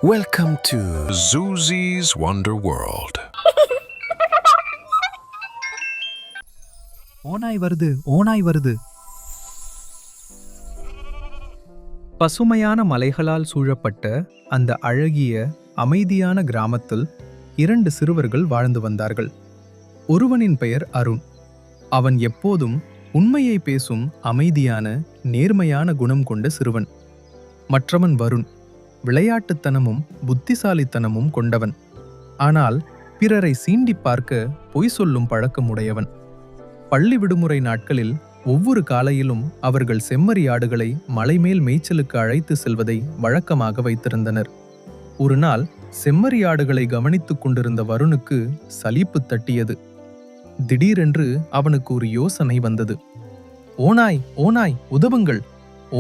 Welcome to Zuzi's Wonder World. ஓநாய் வருது, ஓநாய் வருது. பசுமையான மலைகளால் சூழப்பட்ட அந்த அழகிய அமைதியான கிராமத்தில் 2 சிறுவர்கள் வாழ்ந்து வந்தார்கள். ஒருவனின் பெயர் அருண். அவன் எப்போதும் உண்மையை பேசும் அமைதியான நேர்மையான குணம் கொண்ட சிறுவன். மற்றவன் வருண், விளையாட்டுத்தனமும் புத்திசாலித்தனமும் கொண்டவன். ஆனால் பிறரை சீண்டி பார்க்க பொய் சொல்லும் பழக்கம் உடையவன். பள்ளி விடுமுறை நாட்களில் ஒவ்வொரு காலையிலும் அவர்கள் செம்மறி ஆடுகளை மலைமேல் மேய்ச்சலுக்கு அழைத்து செல்வதை வழக்கமாக வைத்திருந்தனர். ஒரு நாள் செம்மறி ஆடுகளை கவனித்துக் கொண்டிருந்த வருணுக்கு சலிப்பு தட்டியது. திடீரென்று அவனுக்கு ஒரு யோசனை வந்தது. ஓநாய், ஓநாய், உதவுங்கள்!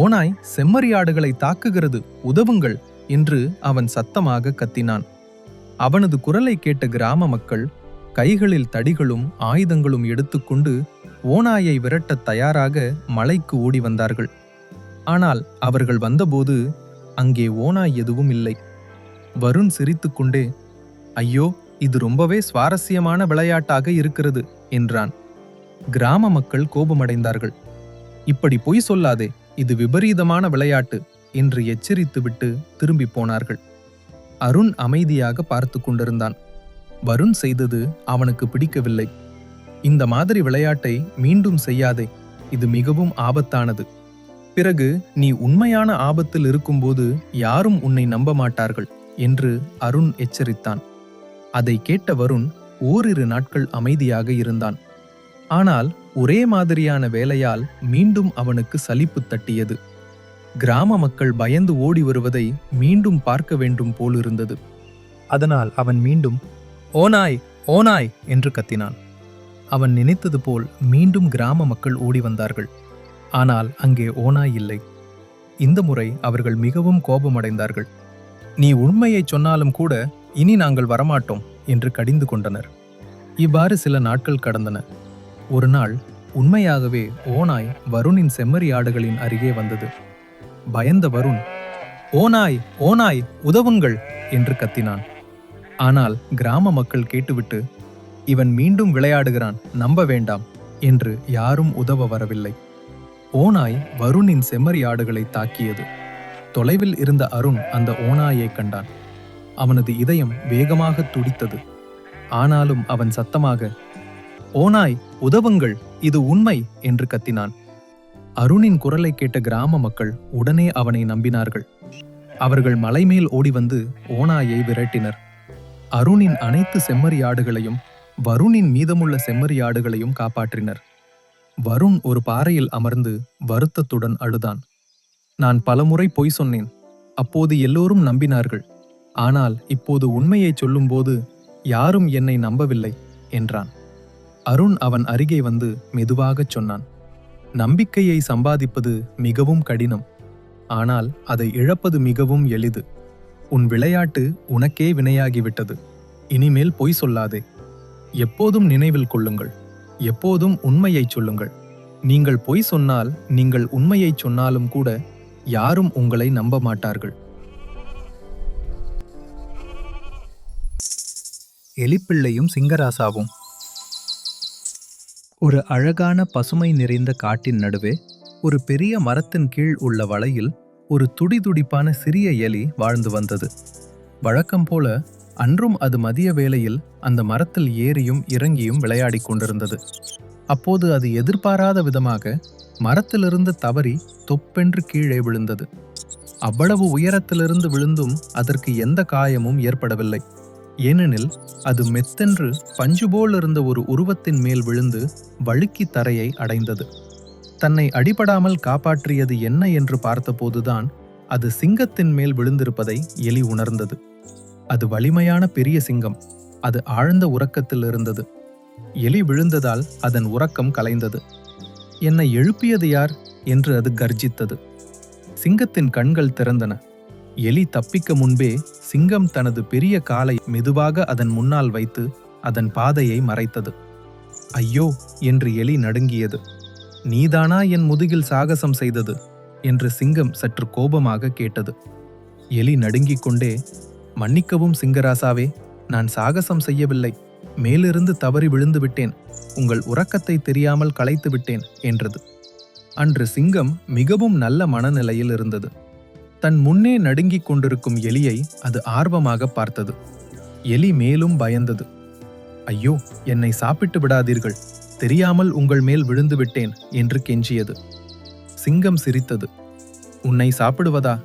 ஓநாய் செம்மறி ஆடுகளை தாக்குகிறது, உதவுங்கள் என்று அவன் சத்தமாக கத்தினான். அவனது குரலை கேட்ட கிராம மக்கள் கைகளில் தடிகளும் ஆயுதங்களும் எடுத்துக்கொண்டு ஓநாயை விரட்டத் தயாராக மலைக்கு ஓடி வந்தார்கள். ஆனால் அவர்கள் வந்தபோது அங்கே ஓநாய் எதுவும் இல்லை. வருண் சிரித்துக்கொண்டே, ஐயோ, இது ரொம்பவே சுவாரஸ்யமான விளையாட்டாக இருக்கிறது என்றான். கிராம மக்கள் கோபமடைந்தார்கள். இப்படி பொய் சொல்லாதே, இது விபரீதமான விளையாட்டு என்று எச்சரித்துவிட்டு திரும்பி போனார்கள். அருண் அமைதியாக பார்த்து கொண்டிருந்தான். வருண் செய்தது அவனுக்கு பிடிக்கவில்லை. இந்த மாதிரி விளையாட்டை மீண்டும் செய்யாதே, இது மிகவும் ஆபத்தானது. பிறகு நீ உண்மையான ஆபத்தில் இருக்கும்போது யாரும் உன்னை நம்ப மாட்டார்கள் என்று அருண் எச்சரித்தான். அதை கேட்ட வருண் ஓரிரு நாட்கள் அமைதியாக இருந்தான். ஆனால் ஒரே மாதிரியான வேலையால் மீண்டும் அவனுக்கு சலிப்பு தட்டியது. கிராம மக்கள் பயந்து ஓடி வருவதை மீண்டும் பார்க்க வேண்டும் போலிருந்தது. அதனால் அவன் மீண்டும் ஓநாய், ஓநாய் என்று கத்தினான். அவன் நினைத்தது போல் மீண்டும் கிராம மக்கள் ஓடி வந்தார்கள். ஆனால் அங்கே ஓநாய் இல்லை. இந்த முறை அவர்கள் மிகவும் கோபமடைந்தார்கள். நீ உண்மையை சொன்னாலும் கூட இனி நாங்கள் வரமாட்டோம் என்று கடிந்து கொண்டனர். இவ்வாறு சில நாட்கள் கடந்தன. ஒரு நாள் உண்மையாகவே ஓநாய் வருணின் செம்மறி ஆடுகளின் அருகே வந்தது. பயந்த வருண், ஓநாய், ஓநாய், உதவுங்கள் என்று கத்தினான். ஆனால் கிராம மக்கள் கேட்டுவிட்டு, இவன் மீண்டும் விளையாடுகிறான், நம்ப வேண்டாம் என்று யாரும் உதவ வரவில்லை. ஓநாய் வருணின் செம்மறி ஆடுகளை தாக்கியது. தொலைவில் இருந்த அருண் அந்த ஓநாயை கண்டான். அவனது இதயம் வேகமாக துடித்தது. ஆனாலும் அவன் சத்தமாக, ஓநாய், உதவுங்கள், இது உண்மை என்று கத்தினான். அருணின் குரலை கேட்ட கிராம மக்கள் உடனே அவனை நம்பினார்கள். அவர்கள் மலைமேல் ஓடி வந்து ஓநாயை விரட்டினர். அருணின் அனைத்து செம்மறி ஆடுகளையும் வருணின் மீதமுள்ள செம்மறி ஆடுகளையும் காப்பாற்றினர். வருண் ஒரு பாறையில் அமர்ந்து வருத்தத்துடன் அழுதான். நான் பலமுறை பொய் சொன்னேன், அப்போது எல்லோரும் நம்பினார்கள். ஆனால் இப்போது உண்மையை சொல்லும்போது யாரும் என்னை நம்பவில்லை என்றான். அருண் அவன் அருகே வந்து மெதுவாகச் சொன்னான், நம்பிக்கையை சம்பாதிப்பது மிகவும் கடினம், ஆனால் அதை இழப்பது மிகவும் எளிது. உன் விளையாட்டு உனக்கே வினையாகிவிட்டது. இனிமேல் பொய் சொல்லாதே. எப்போதும் நினைவில் கொள்ளுங்கள், எப்போதும் உண்மையை சொல்லுங்கள். நீங்கள் பொய் சொன்னால், நீங்கள் உண்மையை சொன்னாலும் கூட யாரும் உங்களை நம்ப மாட்டார்கள். எலிப்பிள்ளையும் சிங்கராசாவும். ஒரு அழகான பசுமை நிறைந்த காட்டின் நடுவே ஒரு பெரிய மரத்தின் கீழ் உள்ள வளையில் ஒரு துடிதுடிப்பான சிறிய எலி வாழ்ந்து வந்தது. வழக்கம் போல அன்றும் அது மதிய வேளையில் அந்த மரத்தில் ஏறியும் இறங்கியும் விளையாடி கொண்டிருந்தது. அப்போது அது எதிர்பாராத விதமாக மரத்திலிருந்து தவறி தொப்பென்று கீழே விழுந்தது. அவ்வளவு உயரத்திலிருந்து விழுந்தும் அதற்கு எந்த காயமும் ஏற்படவில்லை. ஏனெனில் அது மெத்தென்று பஞ்சுபோல் இருந்த ஒரு உருவத்தின் மேல் விழுந்து வழுக்கி தரையை அடைந்தது. தன்னை அடிபடாமல் காப்பாற்றியது என்ன என்று பார்த்தபோதுதான் அது சிங்கத்தின் மேல் விழுந்திருப்பதை எலி உணர்ந்தது. அது வலிமையான பெரிய சிங்கம். அது ஆழ்ந்த உறக்கத்தில் இருந்தது. எலி விழுந்ததால் அதன் உறக்கம் கலைந்தது. என்னை எழுப்பியது யார் என்று அது கர்ஜித்தது. சிங்கத்தின் கண்கள் திறந்தன. எலி தப்பிக்க முன்பே சிங்கம் தனது பெரிய காலை மெதுவாக அதன் முன்னால் வைத்து அதன் பாதையை மறைத்தது. ஐயோ என்று எலி நடுங்கியது. நீதானா என் முதுகில் சாகசம் செய்தது என்று சிங்கம் சற்று கோபமாக கேட்டது. எலி நடுங்கிக் கொண்டே, மன்னிக்கவும் சிங்கராசாவே, நான் சாகசம் செய்யவில்லை, மேலிருந்து தவறி விழுந்து விட்டேன், உங்கள் உறக்கத்தை தெரியாமல் களைத்து விட்டேன் என்றது. அன்று சிங்கம் மிகவும் நல்ல மனநிலையில் இருந்தது. தன் முன்னே நடுங்கிக் கொண்டிருக்கும் எலியை அது ஆர்வமாக பார்த்தது. எலி மேலும் பயந்தது. ஐயோ, என்னை சாப்பிட்டு விடாதீர்கள், தெரியாமல் உங்கள் மேல் விழுந்து விட்டேன் என்று கெஞ்சியது. சிங்கம் சிரித்தது. உன்னை சாப்பிடுவதா?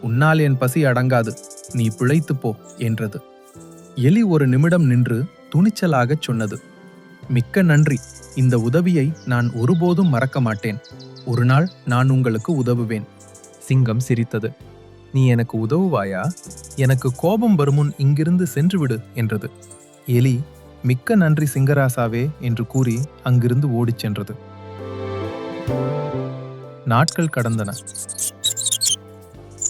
உன்னால் என் பசி அடங்காது, நீ பிழைத்துப் போ என்றது. எலி ஒரு நிமிடம் நின்று துணிச்சலாகச் சொன்னது, மிக்க நன்றி, இந்த உதவியை நான் ஒருபோதும் மறக்க மாட்டேன், ஒரு நாள் நான் உங்களுக்கு உதவுவேன். சிங்கம் சிரித்தது. நீ எனக்கு உதவுவாயா? எனக்கு கோபம் வருமுன் இங்கிருந்து சென்றுவிடு என்றது. எலி மிக்க நன்றி சிங்கராசாவே என்று கூறி அங்கிருந்து ஓடிச் சென்றது. நாட்கள் கடந்தன.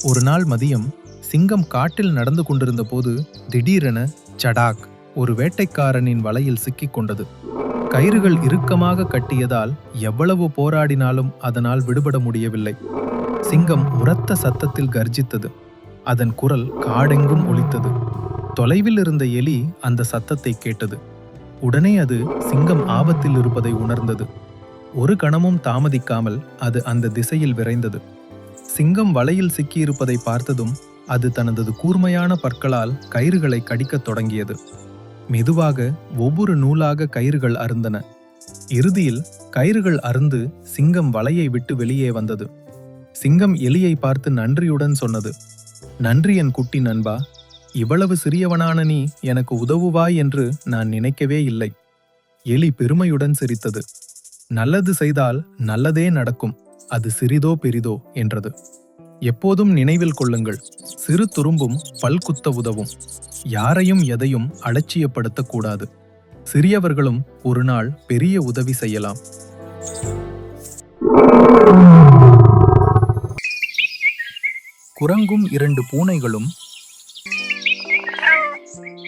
ஒரு நாள் மதியம் சிங்கம் காட்டில் நடந்து கொண்டிருந்த போது திடீரென சடாக் ஒரு வேட்டைக்காரனின் வலையில் சிக்கிக் கொண்டது. கயிறுகள் இறுக்கமாக கட்டியதால் எவ்வளவு போராடினாலும் அதனால் விடுபட முடியவில்லை. சிங்கம் உரத்த சத்தத்தில் கர்ஜித்தது. அதன் குரல் காடெங்கும் ஒலித்தது. தொலைவில் இருந்த எலி அந்த சத்தத்தை கேட்டது. உடனே அது சிங்கம் ஆபத்தில் இருப்பதை உணர்ந்தது. ஒரு கணமும் தாமதிக்காமல் அது அந்த திசையில் விரைந்தது. சிங்கம் வலையில் சிக்கியிருப்பதை பார்த்ததும் அது தனது கூர்மையான பற்களால் கயிறுகளை கடிக்கத் தொடங்கியது. மெதுவாக ஒவ்வொரு நூலாக கயிறுகள் அறுந்தன. இறுதியில் கயிறுகள் அறுந்து சிங்கம் வலையை விட்டு வெளியே வந்தது. சிங்கம் எலியை பார்த்து நன்றியுடன் சொன்னது, நன்றி என் குட்டி நண்பா, இவ்வளவு சிறியவனான நீ எனக்கு உதவுவாய் என்று நான் நினைக்கவே இல்லை. எலி பெருமையுடன் சிரித்தது. நல்லது செய்தால் நல்லதே நடக்கும், அது சிறிதோ பெரிதோ என்றது. எப்போதும் நினைவில் கொள்ளுங்கள், சிறு துரும்பும் பல்குத்த உதவும். யாரையும் எதையும் அலட்சியப்படுத்தக்கூடாது. சிறியவர்களும் ஒரு நாள் பெரிய உதவி செய்யலாம். குரங்கும் 2 பூனைகளும்.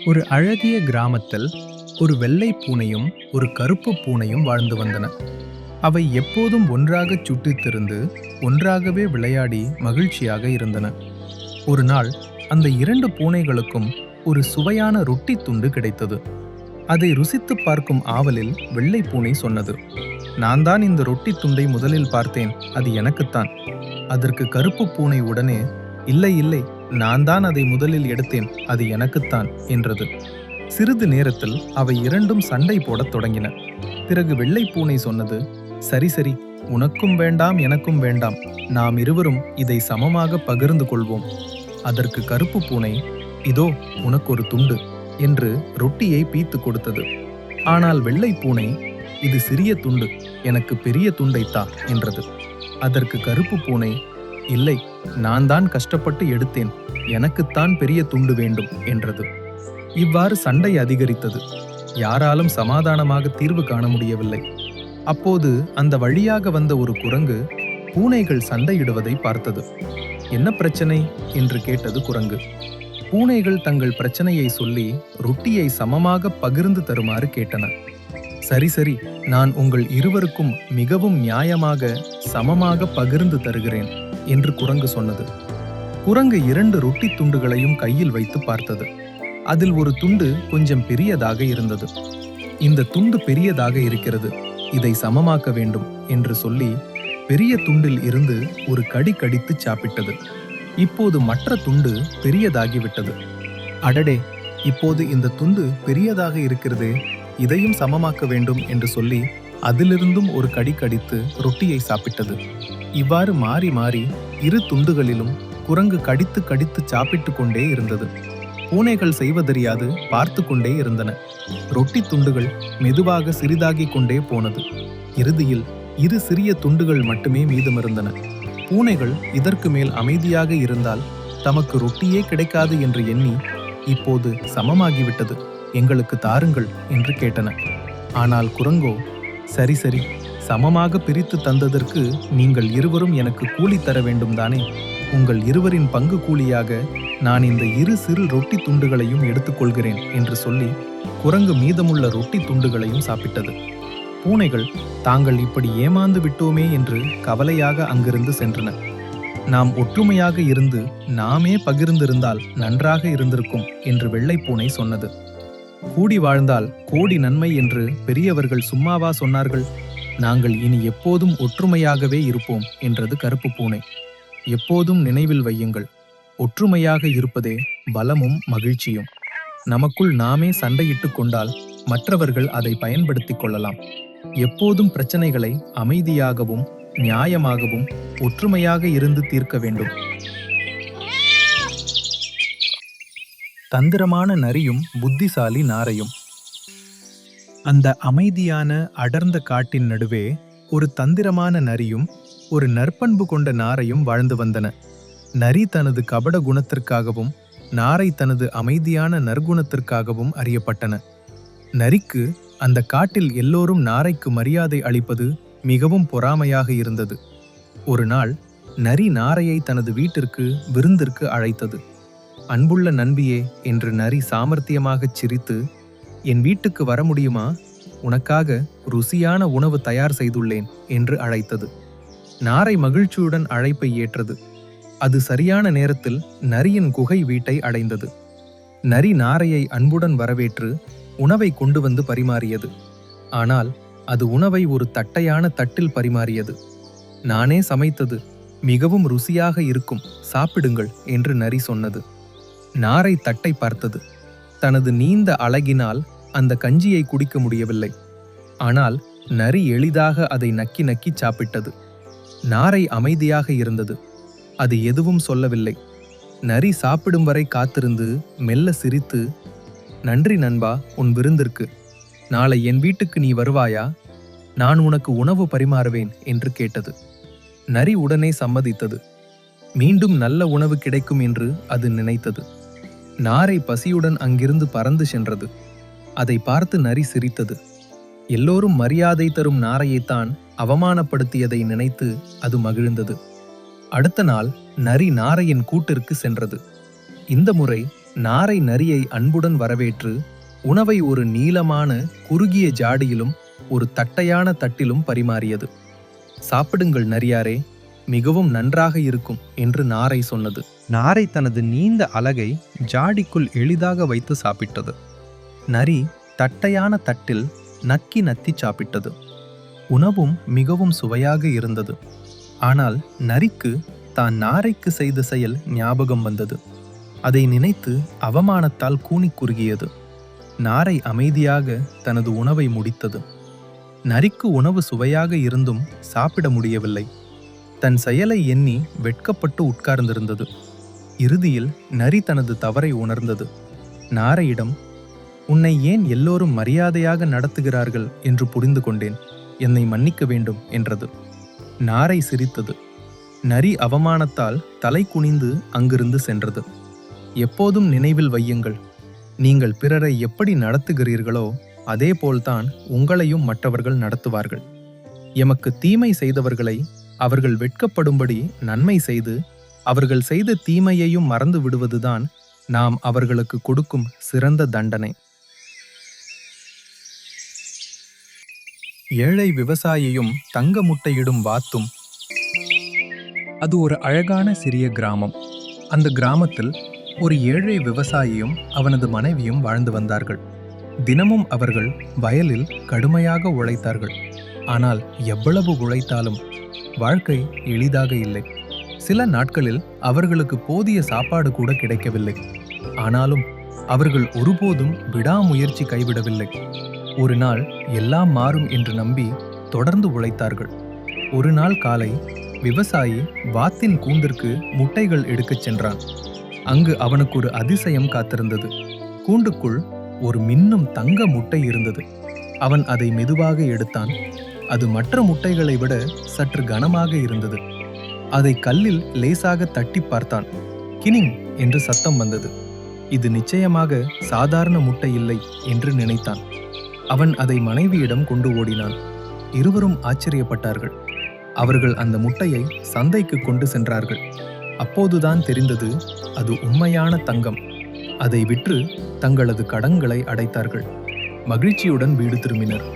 ஒரு அழகிய கிராமத்தில் ஒரு வெள்ளை பூனையும் ஒரு கருப்பு பூனையும் வாழ்ந்து வந்தன. அவை எப்போதும் ஒன்றாகச் சுற்றித் திரிந்து ஒன்றாகவே விளையாடி மகிழ்ச்சியாக இருந்தன. ஒரு நாள் அந்த 2 பூனைகளுக்கும் ஒரு சுவையான ரொட்டி துண்டு கிடைத்தது. அதை ருசித்து பார்க்கும் ஆவலில் வெள்ளை பூனை சொன்னது, நான் தான் இந்த ரொட்டி துண்டை முதலில் பார்த்தேன், அது எனக்குத்தான். அதற்கு கருப்பு பூனை உடனே, இல்லை இல்லை, நான் தான் அதை முதலில் எடுத்தேன், அது எனக்குத்தான் என்றது. சிறிது நேரத்தில் அவை இரண்டும் சண்டை போடத் தொடங்கின. பிறகு வெள்ளை பூனை சொன்னது, சரி சரி, உனக்கும் வேண்டாம் எனக்கும் வேண்டாம், நாம் இருவரும் இதை சமமாக பகிர்ந்து கொள்வோம். அதற்கு கருப்பு பூனை, இதோ உனக்கு ஒரு துண்டு என்று ரொட்டியை பீத்து கொடுத்தது. ஆனால் வெள்ளை பூனை, இது சிறிய துண்டு, எனக்கு பெரிய துண்டைத்தா என்றது. அதற்கு கருப்பு பூனை, இல்லை, நான் தான் கஷ்டப்பட்டு எடுத்தேன், எனக்குத்தான் பெரிய துண்டு வேண்டும் என்றது. இவ்வாறு சண்டை அதிகரித்தது. யாராலும் சமாதானமாக தீர்வு காண முடியவில்லை. அப்போது அந்த வழியாக வந்த ஒரு குரங்கு பூனைகள் சண்டையிடுவதை பார்த்தது. என்ன பிரச்சனை என்று கேட்டது குரங்கு. பூனைகள் தங்கள் பிரச்சனையை சொல்லி ரொட்டியை சமமாக பகிர்ந்து தருமாறு கேட்டன. சரி சரி, நான் உங்கள் இருவருக்கும் மிகவும் நியாயமாக சமமாக பகிர்ந்து தருகிறேன் என்று குரங்கு சொன்னது. குரங்கு 2 ரொட்டி துண்டுகளையும் கையில் வைத்து பார்த்தது. அதில் ஒரு துண்டு கொஞ்சம் பெரியதாக இருந்தது. இந்த துண்டு பெரியதாக இருக்கிறது, இதை சமமாக்க வேண்டும் என்று சொல்லி பெரிய துண்டில் இருந்து ஒரு கடி கடித்து சாப்பிட்டது. இப்போது மற்ற துண்டு பெரியதாகிவிட்டது. அடடே, இப்போது இந்த துண்டு பெரியதாக இருக்கிறது, இதையும் சமமாக்க வேண்டும் என்று சொல்லி அதிலிருந்தும் ஒரு கடி கடித்து ரொட்டியை சாப்பிட்டது. இவ்வாறு மாறி மாறி 2 துண்டுகளிலும் குரங்கு கடித்து கடித்து சாப்பிட்டு கொண்டே இருந்தது. பூனைகள் செய்வதறியாது பார்த்து கொண்டே இருந்தன. ரொட்டி துண்டுகள் மெதுவாக சிறிதாகி கொண்டே போனது. இறுதியில் 2 சிறிய துண்டுகள் மட்டுமே மீதமிருந்தன. பூனைகள் இதற்கு மேல் அமைதியாக இருந்தால் தமக்கு ரொட்டியே கிடைக்காது என்று எண்ணி, இப்போது சமமாகிவிட்டது, எங்களுக்கு தாருங்கள் என்று கேட்டன. ஆனால் குரங்கோ, சரி சரி, சமமாக பிரித்து தந்ததற்கு நீங்கள் இருவரும் எனக்கு கூலி தர வேண்டும் தானே, உங்கள் இருவரின் பங்கு கூலியாக நான் இந்த 2 சிறு ரொட்டி துண்டுகளையும் எடுத்துக்கொள்கிறேன் என்று சொல்லி குரங்கு மீதமுள்ள ரொட்டி துண்டுகளையும் சாப்பிட்டது. பூனைகள் தாங்கள் இப்படி ஏமாந்து விட்டோமே என்று கவலையாக அங்கிருந்து சென்றன. நாம் ஒற்றுமையாக இருந்து நாமே பகிர்ந்திருந்தால் நன்றாக இருந்திருக்கும் என்று வெள்ளைப்பூனை சொன்னது. கூடி வாழ்ந்தால் கோடி நன்மை என்று பெரியவர்கள் சும்மாவா சொன்னார்கள்? நாங்கள் இனி எப்போதும் ஒற்றுமையாகவே இருப்போம் என்றது கருப்பு பூனை. எப்போதும் நினைவில் வையுங்கள், ஒற்றுமையாக இருப்பதே பலமும் மகிழ்ச்சியும். நமக்குள் நாமே சண்டையிட்டுக் கொண்டால் மற்றவர்கள் அதை பயன்படுத்திக் கொள்ளலாம். எப்போதும் பிரச்சனைகளை அமைதியாகவும் நியாயமாகவும் ஒற்றுமையாக இருந்து தீர்க்க வேண்டும். தந்திரமான நரியும் புத்திசாலி நாரையும். அந்த அமைதியான அடர்ந்த காட்டின் நடுவே ஒரு தந்திரமான நரியும் ஒரு நற்பண்பு கொண்ட நாரையும் வாழ்ந்து வந்தன. நரி தனது கபட குணத்திற்காகவும் நாரை தனது அமைதியான நற்குணத்திற்காகவும் அறியப்பட்டன. நரிக்கு அந்த காட்டில் எல்லோரும் நாரைக்கு மரியாதை அளிப்பது மிகவும் பொறாமையாக இருந்தது. ஒரு நாள் நரி நாரையை தனது வீட்டிற்கு விருந்திற்கு அழைத்தது. அன்புள்ள நண்பியே என்று நரி சாமர்த்தியமாகச் சிரித்து, என் வீட்டுக்கு வர முடியுமா? உனக்காக ருசியான உணவு தயார் செய்துள்ளேன் என்று அழைத்தது. நாரை மகிழ்ச்சியுடன் அழைப்பை ஏற்றது. அது சரியான நேரத்தில் நரியின் குகை வீட்டை அடைந்தது. நரி நாரையை அன்புடன் வரவேற்று உணவை கொண்டு வந்து பரிமாறியது. ஆனால் அது உணவை ஒரு தட்டையான தட்டில் பரிமாறியது. நானே சமைத்தது, மிகவும் ருசியாக இருக்கும், சாப்பிடுங்கள் என்று நரி சொன்னது. நாரை தட்டை பார்த்தது. தனது நீண்ட அலகினால் அந்த கஞ்சியை குடிக்க முடியவில்லை. ஆனால் நரி எளிதாக அதை நக்கி நக்கி சாப்பிட்டது. நாரை அமைதியாக இருந்தது. அது எதுவும் சொல்லவில்லை. நரி சாப்பிடும் வரை காத்திருந்து மெல்ல சிரித்து, நன்றி நண்பா உன் விருந்திற்கு. நாளை என் வீட்டுக்கு நீ வருவாயா? நான் உனக்கு உணவு பரிமாறுவேன் என்று கேட்டது. நரி உடனே சம்மதித்தது. மீண்டும் நல்ல உணவு கிடைக்கும் என்று அது நினைத்தது. நாரை பசியுடன் அங்கிருந்து பறந்து சென்றது. அதை பார்த்து நரி சிரித்தது. எல்லோரும் மரியாதை தரும் நாரையைத்தான் அவமானப்படுத்தியதை நினைத்து அது மகிழ்ந்தது. அடுத்த நாள் நரி நாரையின் கூட்டிற்கு சென்றது. இந்த முறை நாரை நரியை அன்புடன் வரவேற்று உணவை ஒரு நீளமான குறுகிய ஜாடியிலும் ஒரு தட்டையான தட்டிலும் பரிமாறியது. சாப்பிடுங்கள் நரியாரே, மிகவும் நன்றாக இருக்கும் என்று நாரை சொன்னது. நாரை தனது நீண்ட அலகை ஜாடிக்குள் எளிதாக வைத்து சாப்பிட்டது. நரி தட்டையான தட்டில் நக்கி நத்தி சாப்பிட்டது. உணவும் மிகவும் சுவையாக இருந்தது. ஆனால் நரிக்கு தான் நாரைக்கு செய்த செயல் ஞாபகம் வந்தது. அதை நினைத்து அவமானத்தால் கூனி குறுகியது. நாரை அமைதியாக தனது உணவை முடித்தது. நரிக்கு உணவு சுவையாக இருந்தும் சாப்பிட முடியவில்லை. தன் செயலை எண்ணி வெட்கப்பட்டு உட்கார்ந்திருந்தது. இறுதியில் நரி தனது தவறை உணர்ந்தது. நாரையிடம், உன்னை ஏன் எல்லோரும் மரியாதையாக நடத்துகிறார்கள் என்று புரிந்து கொண்டேன், என்னை மன்னிக்க வேண்டும் என்றது. நாரை சிரித்தது. நரி அவமானத்தால் தலை குனிந்து அங்கிருந்து சென்றது. எப்போதும் நினைவில் வையுங்கள், நீங்கள் பிறரை எப்படி நடத்துகிறீர்களோ அதேபோல்தான் உங்களையும் மற்றவர்கள் நடத்துவார்கள். எமக்கு தீமை செய்தவர்களை அவர்கள் வெட்கப்படும்படி நன்மை செய்து அவர்கள் செய்த தீமையையும் மறந்து விடுவதுதான் நாம் அவர்களுக்கு கொடுக்கும் சிறந்த தண்டனை. ஏழை விவசாயியும் தங்க முட்டையிடும் வாத்தும். அது ஒரு அழகான சிறிய கிராமம். அந்த கிராமத்தில் ஒரு ஏழை விவசாயியும் அவனது மனைவியும் வாழ்ந்து வந்தார்கள். தினமும் அவர்கள் வயலில் கடுமையாக உழைத்தார்கள். ஆனால் எவ்வளவு உழைத்தாலும் வாழ்க்கை எளிதாக இல்லை. சில நாட்களில் அவர்களுக்கு போதிய சாப்பாடு கூட கிடைக்கவில்லை. ஆனாலும் அவர்கள் ஒருபோதும் விடாமுயற்சி கைவிடவில்லை. ஒரு நாள் எல்லாம் மாறும் என்று நம்பி தொடர்ந்து உழைத்தார்கள். ஒரு நாள் காலை விவசாயி வாத்தின் கூண்டிற்கு முட்டைகள் எடுக்கச் சென்றான். அங்கு அவனுக்கு ஒரு அதிசயம் காத்திருந்தது. கூண்டுக்குள் ஒரு மின்னும் தங்க முட்டை இருந்தது. அவன் அதை மெதுவாக எடுத்தான். அது மற்ற முட்டைகளை விட சற்று கனமாக இருந்தது. அதை கல்லில் லேசாக தட்டி பார்த்தான். கினிங் என்று சத்தம் வந்தது. இது நிச்சயமாக சாதாரண முட்டை இல்லை என்று நினைத்தான். அவன் அதை மனைவியிடம் கொண்டு ஓடினான். இருவரும் ஆச்சரியப்பட்டார்கள். அவர்கள் அந்த முட்டையை சந்தைக்கு கொண்டு சென்றார்கள். அப்போதுதான் தெரிந்தது, அது உண்மையான தங்கம். அதை விற்று தங்களது கடன்களை அடைத்தார்கள். மகிழ்ச்சியுடன் வீடு திரும்பினர்.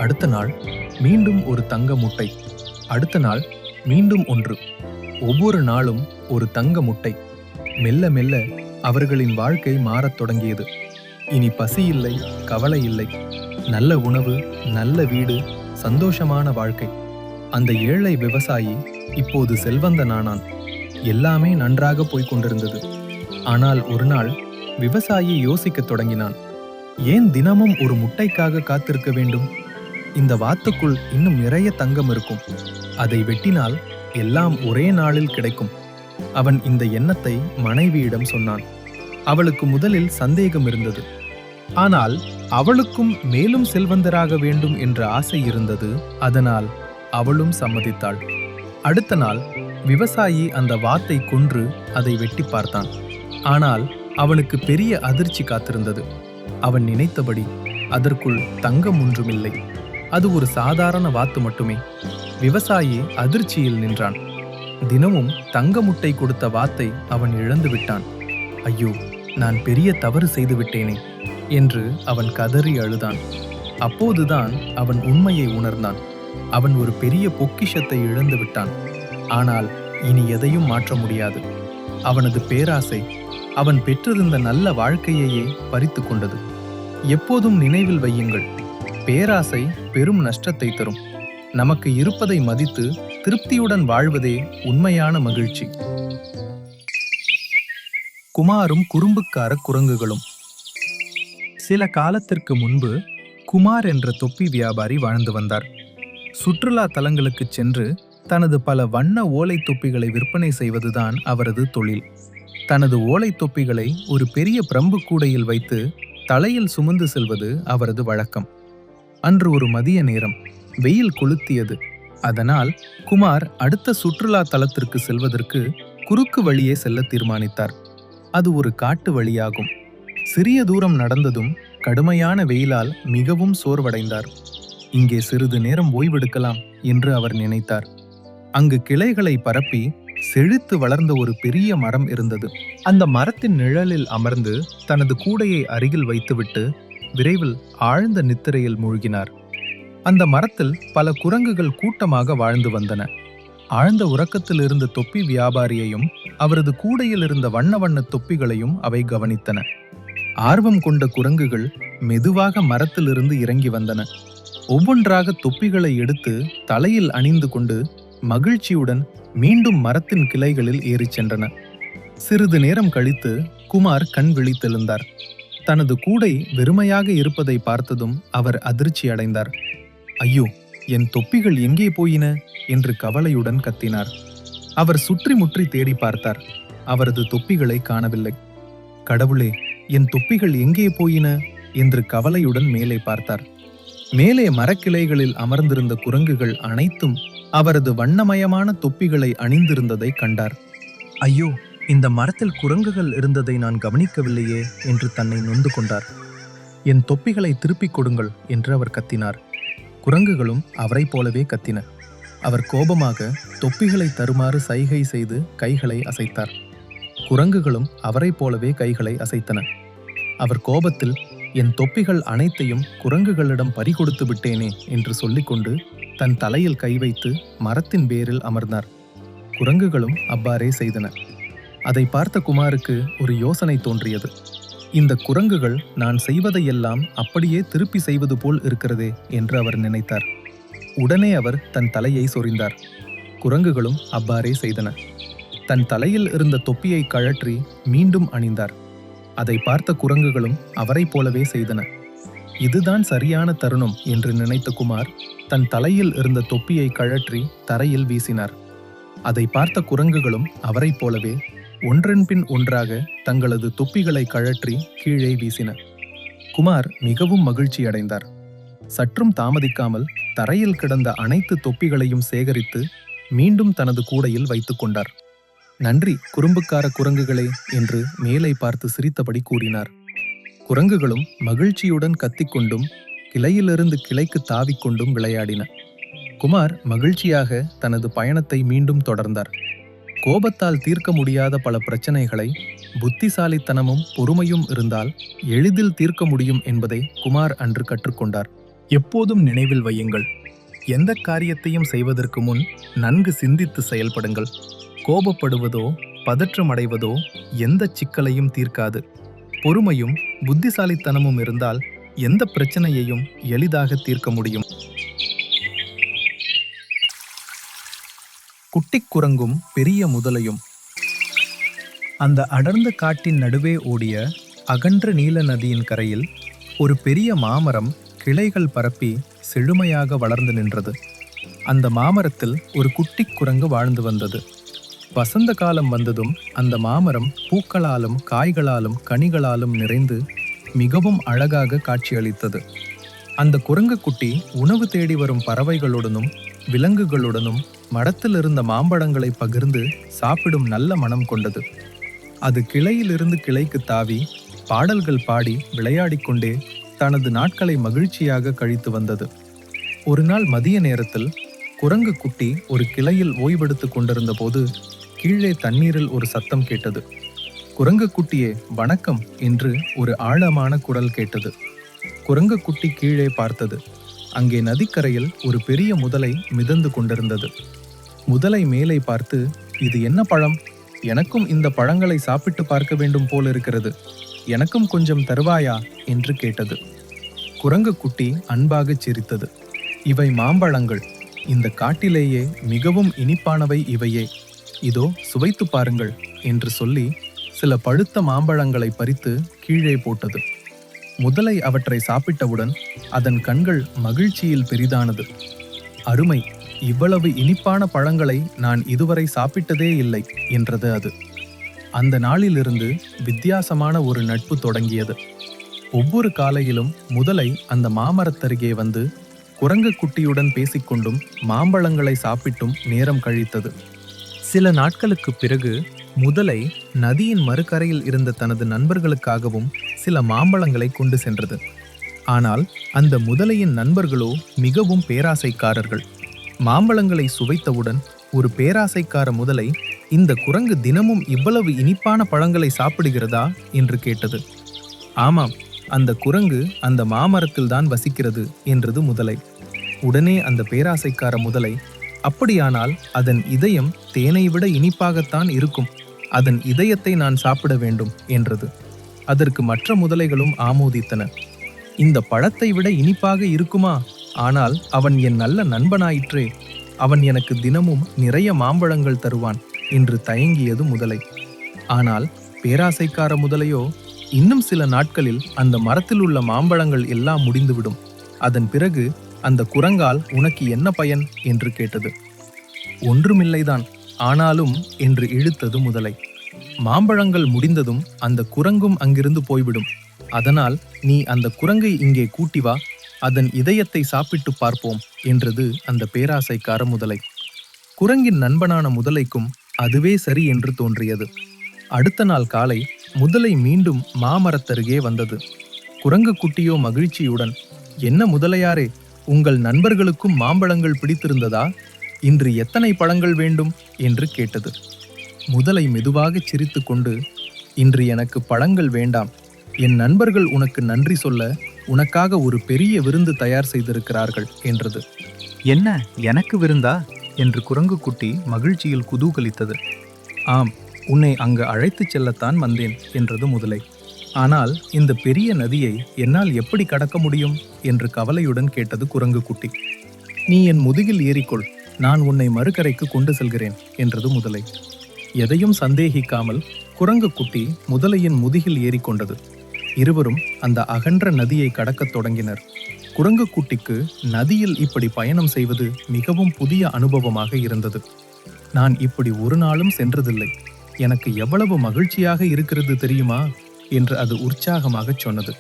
அடுத்த நாள் மீண்டும் ஒரு தங்க முட்டை. அடுத்த நாள் மீண்டும் ஒன்று. ஒவ்வொரு நாளும் ஒரு தங்க முட்டை. மெல்ல மெல்ல அவர்களின் வாழ்க்கை மாறத் தொடங்கியது. இனி பசி இல்லை, கவலை இல்லை. நல்ல உணவு, நல்ல வீடு, சந்தோஷமான வாழ்க்கை. அந்த ஏழை விவசாயி இப்போது செல்வந்தனானான். எல்லாமே நன்றாக போய்க் கொண்டிருந்தது. ஆனால் ஒரு நாள் விவசாயி யோசிக்கத் தொடங்கினான். ஏன் தினமும் ஒரு முட்டைக்காக காத்திருக்க வேண்டும்? இந்த வாத்துக்குள் இன்னும் நிறைய தங்கம் இருக்கும். அதை வெட்டினால் எல்லாம் ஒரே நாளில் கிடைக்கும். அவன் இந்த எண்ணத்தை மனைவியிடம் சொன்னான். அவளுக்கு முதலில் சந்தேகம் இருந்தது. ஆனால் அவளுக்கும் மேலும் செல்வந்தராக வேண்டும் என்ற ஆசை இருந்தது. அதனால் அவளும் சம்மதித்தாள். அடுத்த நாள் விவசாயி அந்த வாத்தை கொன்று அதை வெட்டி பார்த்தான். ஆனால் அவனுக்கு பெரிய அதிர்ச்சி காத்திருந்தது. அவன் நினைத்தபடி அதற்குள் தங்கம் ஒன்றுமில்லை. அது ஒரு சாதாரண வாத்து மட்டுமே. விவசாயி அதிர்ச்சியில் நின்றான். தினமும் தங்க முட்டை கொடுத்த வாத்தை அவன் இழந்து விட்டான். ஐயோ, நான் பெரிய தவறு செய்து விட்டேனே என்று அவன் கதறி அழுதான். அப்போதுதான் அவன் உண்மையை உணர்ந்தான். அவன் ஒரு பெரிய பொக்கிஷத்தை இழந்து விட்டான். ஆனால் இனி எதையும் மாற்ற முடியாது. அவனது பேராசை அவன் பெற்றிருந்த நல்ல வாழ்க்கையையே பறித்து கொண்டது. எப்போதும் நினைவில் வையுங்கள், பேராசை பெரும் நஷ்டத்தை தரும். நமக்கு இருப்பதை மதித்து திருப்தியுடன் வாழ்வதே உண்மையான மகிழ்ச்சி. குமாரும் குறும்புக்கார குரங்குகளும். சில காலத்திற்கு முன்பு குமார் என்ற தொப்பி வியாபாரி வாழ்ந்து வந்தார். சுற்றுலா தலங்களுக்கு சென்று தனது பல வண்ண ஓலை தொப்பிகளை விற்பனை செய்வதுதான் அவரது தொழில். தனது ஓலை தொப்பிகளை ஒரு பெரிய பிரம்பு கூடையில் வைத்து தலையில் சுமந்து செல்வது அவரது வழக்கம். அன்று ஒரு மதிய நேரம். வெயில் கொளுத்தியது. அதனால் குமார் அடுத்த சுற்றுலா தலத்திற்கு செல்வதற்கு குறுக்கு வழியே செல்ல தீர்மானித்தார். அது ஒரு காட்டு வழியாகும். சிறிய தூரம் நடந்ததும் கடுமையான வெயிலால் மிகவும் சோர்வடைந்தார். இங்கே சிறிது நேரம் ஓய்வெடுக்கலாம் என்று அவர் நினைத்தார். அங்கு கிளைகளை பரப்பி செழித்து வளர்ந்த ஒரு பெரிய மரம் இருந்தது. அந்த மரத்தின் நிழலில் அமர்ந்து தனது கூடையை அருகில் வைத்துவிட்டு விரைவில் ஆழ்ந்த நித்திரையில் மூழ்கினார். அந்த மரத்தில் பல குரங்குகள் கூட்டமாக வாழ்ந்து வந்தன. ஆழ்ந்த உறக்கத்தில் இருந்த தொப்பி வியாபாரியையும் அவரது கூடையில் இருந்த வண்ண வண்ண தொப்பிகளையும் அவை கவனித்தன. ஆர்வம் கொண்ட குரங்குகள் மெதுவாக மரத்திலிருந்து இறங்கி வந்தன. ஒவ்வொன்றாக தொப்பிகளை எடுத்து தலையில் அணிந்து கொண்டு மகிழ்ச்சியுடன் மீண்டும் மரத்தின் கிளைகளில் ஏறிச் சென்றன. சிறிது நேரம் கழித்து குமார் கண் விழித்தெழுந்தார். தனது கூடை வெறுமையாக இருப்பதை பார்த்ததும் அவர் அதிர்ச்சி அடைந்தார். ஐயோ, என் தொப்பிகள் எங்கே போயின என்று கவலையுடன் கத்தினார். அவர் சுற்றி முற்றி தேடி பார்த்தார். அவரது தொப்பிகளை காணவில்லை. கடவுளே, என் தொப்பிகள் எங்கே போயின என்று கவலையுடன் மேலே பார்த்தார். மேலே மரக்கிளைகளில் அமர்ந்திருந்த குரங்குகள் அனைத்தும் அவரது வண்ணமயமான தொப்பிகளை அணிந்திருந்ததை கண்டார். ஐயோ, இந்த மரத்தில் குரங்குகள் இருந்ததை நான் கவனிக்கவில்லையே என்று தன்னை நொந்து கொண்டார். என் தொப்பிகளை திருப்பிக் கொடுங்கள் என்று அவர் கத்தினார். குரங்குகளும் அவரை போலவே கத்தின. அவர் கோபமாக தொப்பிகளை தருமாறு சைகை செய்து கைகளை அசைத்தார். குரங்குகளும் அவரை போலவே கைகளை அசைத்தன. அவர் கோபத்தில் என் தொப்பிகள் அனைத்தையும் குரங்குகளிடம் பறிகொடுத்து விட்டேனே என்று சொல்லிக்கொண்டு தன் தலையில் கை வைத்து மரத்தின் வேரில் அமர்ந்தார். குரங்குகளும் அவ்வாறே செய்தன. அதை பார்த்த குமாருக்கு ஒரு யோசனை தோன்றியது. இந்த குரங்குகள் நான் செய்வதையெல்லாம் அப்படியே திருப்பி செய்வது போல் இருக்கிறதே என்று அவர் நினைத்தார். உடனே அவர் தன் தலையை சொரிந்தார். குரங்குகளும் அவ்வாறே செய்தன. தன் தலையில் இருந்த தொப்பியை கழற்றி மீண்டும் அணிந்தார். அதை பார்த்த குரங்குகளும் அவரை போலவே செய்தன. இதுதான் சரியான தருணம் என்று நினைத்த குமார் தன் தலையில் இருந்த தொப்பியை கழற்றி தரையில் வீசினார். அதை பார்த்த குரங்குகளும் அவரை போலவே ஒன்றன் பின் ஒன்றாக தங்களது தொப்பிகளை கழற்றி கீழே வீசின. குமார் மிகவும் மகிழ்ச்சி அடைந்தார். சற்றும் தாமதிக்காமல் தரையில் கிடந்த அனைத்து தொப்பிகளையும் சேகரித்து மீண்டும் தனது கூடையில் வைத்துக் கொண்டார். நன்றி குறும்புக்கார குரங்குகளே என்று மேலே பார்த்து சிரித்தபடி கூறினார். குரங்குகளும் மகிழ்ச்சியுடன் கத்திக்கொண்டும் கிளையிலிருந்து கிளைக்கு தாவிக்கொண்டும் விளையாடின. குமார் மகிழ்ச்சியாக தனது பயணத்தை மீண்டும் தொடர்ந்தார். கோபத்தால் தீர்க்க முடியாத பல பிரச்சனைகளை புத்திசாலித்தனமும் பொறுமையும் இருந்தால் எளிதில் தீர்க்க முடியும் என்பதை குமார் அன்று கற்றுக்கொண்டார். எப்போதும் நினைவில் வையுங்கள், எந்த காரியத்தையும் செய்வதற்கு முன் நன்கு சிந்தித்து செயல்படுங்கள். கோபப்படுவதோ பதற்றமடைவதோ எந்த சிக்கலையும் தீர்க்காது. பொறுமையும் புத்திசாலித்தனமும் இருந்தால் எந்த பிரச்சனையையும் எளிதாக தீர்க்க முடியும். குட்டிக் குரங்கும் பெரிய முதலையும். அந்த அடர்ந்த காட்டின் நடுவே ஓடிய அகன்ற நீல நதியின் கரையில் ஒரு பெரிய மாமரம் கிளைகள் பரப்பி செழுமையாக வளர்ந்து நின்றது. அந்த மாமரத்தில் ஒரு குட்டிக் குரங்கு வாழ்ந்து வந்தது. வசந்த காலம் வந்ததும் அந்த மாமரம் பூக்களாலும் காய்களாலும் கனிகளாலும் நிறைந்து மிகவும் அழகாக காட்சியளித்தது. அந்த குரங்கு குட்டி உணவு தேடி வரும் பறவைகளுடனும் விலங்குகளுடனும் மரத்தில் இருந்த மாம்பழங்களை பகிர்ந்து சாப்பிடும் நல்ல மனம் கொண்டது. அது கிளையிலிருந்து கிளைக்கு தாவி பாடல்கள் பாடி விளையாடிக்கொண்டே தனது நாட்களை மகிழ்ச்சியாக கழித்து வந்தது. ஒரு நாள் மதிய நேரத்தில் குரங்கு குட்டி ஒரு கிளையில் ஓய்வெடுத்து கொண்டிருந்த போது கீழே தண்ணீரில் ஒரு சத்தம் கேட்டது. குரங்கு குட்டியே வணக்கம் என்று ஒரு ஆழமான குரல் கேட்டது. குரங்கு குட்டி கீழே பார்த்தது. அங்கே நதிக்கரையில் ஒரு பெரிய முதலை மிதந்து கொண்டிருந்தது. முதலை மேலே பார்த்து, இது என்ன பழம்? எனக்கும் இந்த பழங்களை சாப்பிட்டு பார்க்க வேண்டும் போல் இருக்கிறது. எனக்கும் கொஞ்சம் தருவாயா என்று கேட்டது. குரங்கு குட்டி அன்பாக சிரித்தது. இவை மாம்பழங்கள். இந்த காட்டிலேயே மிகவும் இனிப்பானவை இவையே. இதோ சுவைத்து பாருங்கள் என்று சொல்லி சில பழுத்த மாம்பழங்களை பறித்து கீழே போட்டது. முதலை அவற்றை சாப்பிட்டவுடன் அதன் கண்கள் மகிழ்ச்சியில் பெரிதானது. அருமை, இவ்வளவு இனிப்பான பழங்களை நான் இதுவரை சாப்பிட்டதே இல்லை என்றது அது. அந்த நாளிலிருந்து வித்தியாசமான ஒரு நட்பு தொடங்கியது. ஒவ்வொரு காலையிலும் முதலை அந்த மாமரத்தருகே வந்து குரங்கு குட்டியுடன் பேசிக்கொண்டும் மாம்பழங்களை சாப்பிட்டும் நேரம் கழித்தது. சில நாட்களுக்கு பிறகு முதலை நதியின் மறுகரையில் இருந்த தனது நண்பர்களுக்காகவும் சில மாம்பழங்களை கொண்டு சென்றது. ஆனால் அந்த முதலையின் நண்பர்களோ மிகவும் பேராசைக்காரர்கள். மாம்பழங்களை சுவைத்தவுடன் ஒரு பேராசைக்கார முதலை, இந்த குரங்கு தினமும் இவ்வளவு இனிப்பான பழங்களை சாப்பிடுகிறதா என்று கேட்டது. ஆமாம், அந்த குரங்கு அந்த மாமரத்தில் தான் வசிக்கிறது என்றது முதலை. உடனே அந்த பேராசைக்கார முதலை, அப்படியானால் அதன் இதயம் தேனை விட இனிப்பாகத்தான் இருக்கும். அதன் இதயத்தை நான் சாப்பிட வேண்டும் என்றது. அதற்கு மற்ற முதலைகளும் ஆமோதித்தன. இந்த பழத்தை விட இனிப்பாக இருக்குமா? ஆனால் அவன் என் நல்ல நண்பனாயிற்றே. அவன் எனக்கு தினமும் நிறைய மாம்பழங்கள் தருவான் என்று தயங்கியது முதலை. ஆனால் பேராசைக்கார முதலையோ, இன்னும் சில நாட்களில் அந்த மரத்தில் உள்ள மாம்பழங்கள் எல்லாம் முடிந்துவிடும். அதன் பிறகு அந்த குரங்கால் உனக்கு என்ன பயன் என்று கேட்டது. ஒன்றுமில்லைதான், ஆனாலும் என்று இழுத்தது முதலை. மாம்பழங்கள் முடிந்ததும் அந்த குரங்கும் அங்கிருந்து போய்விடும். அதனால் நீ அந்த குரங்கை இங்கே கூட்டி வா, அதன் இதயத்தை சாப்பிட்டு பார்ப்போம் என்றது அந்த பேராசைக்கார முதலை. குரங்கின் நண்பனான முதலைக்கும் அதுவே சரி என்று தோன்றியது. அடுத்த நாள் காலை முதலை மீண்டும் மாமரத்தருகே வந்தது. குரங்கு குட்டியோ மகிழ்ச்சியுடன், என்ன முதலையாரே, உங்கள் நண்பர்களுக்கும் மாம்பழங்கள் பிடித்திருந்ததா? இன்று எத்தனை பழங்கள் வேண்டும் என்று கேட்டது. முதலை மெதுவாக சிரித்து கொண்டு, இன்று எனக்கு பழங்கள் வேண்டாம். என் நண்பர்கள் உனக்கு நன்றி சொல்ல உனக்காக ஒரு பெரிய விருந்து தயார் செய்திருக்கிறார்கள் என்றது. என்ன, எனக்கு விருந்தா என்று குரங்கு குட்டி மகிழ்ச்சியில் குதூகலித்தது. ஆம், உன்னை அங்கு அழைத்துச் செல்லத்தான் வந்தேன் என்றது முதலை. ஆனால் இந்த பெரிய நதியை என்னால் எப்படி கடக்க முடியும் என்று கவலையுடன் கேட்டது குரங்கு குட்டி. நீ என் முதுகில் ஏறிக்கொள், நான் உன்னை மறுகரைக்கு கொண்டு செல்கிறேன் என்றது முதலை. எதையும் சந்தேகிக்காமல் குரங்கு குட்டி முதலையின் முதுகில் ஏறிக்கொண்டது. இருவரும் அந்த அகன்ற நதியை கடக்கத் தொடங்கினர். குரங்கு குட்டிக்கு நதியில் இப்படி பயணம் செய்வது மிகவும் புதிய அனுபவமாக இருந்தது. நான் இப்படி ஒரு நாளும் சென்றதில்லை, எனக்கு எவ்வளவு மகிழ்ச்சியாக இருக்கிறது தெரியுமா என்று அது உற்சாகமாக சொன்னது.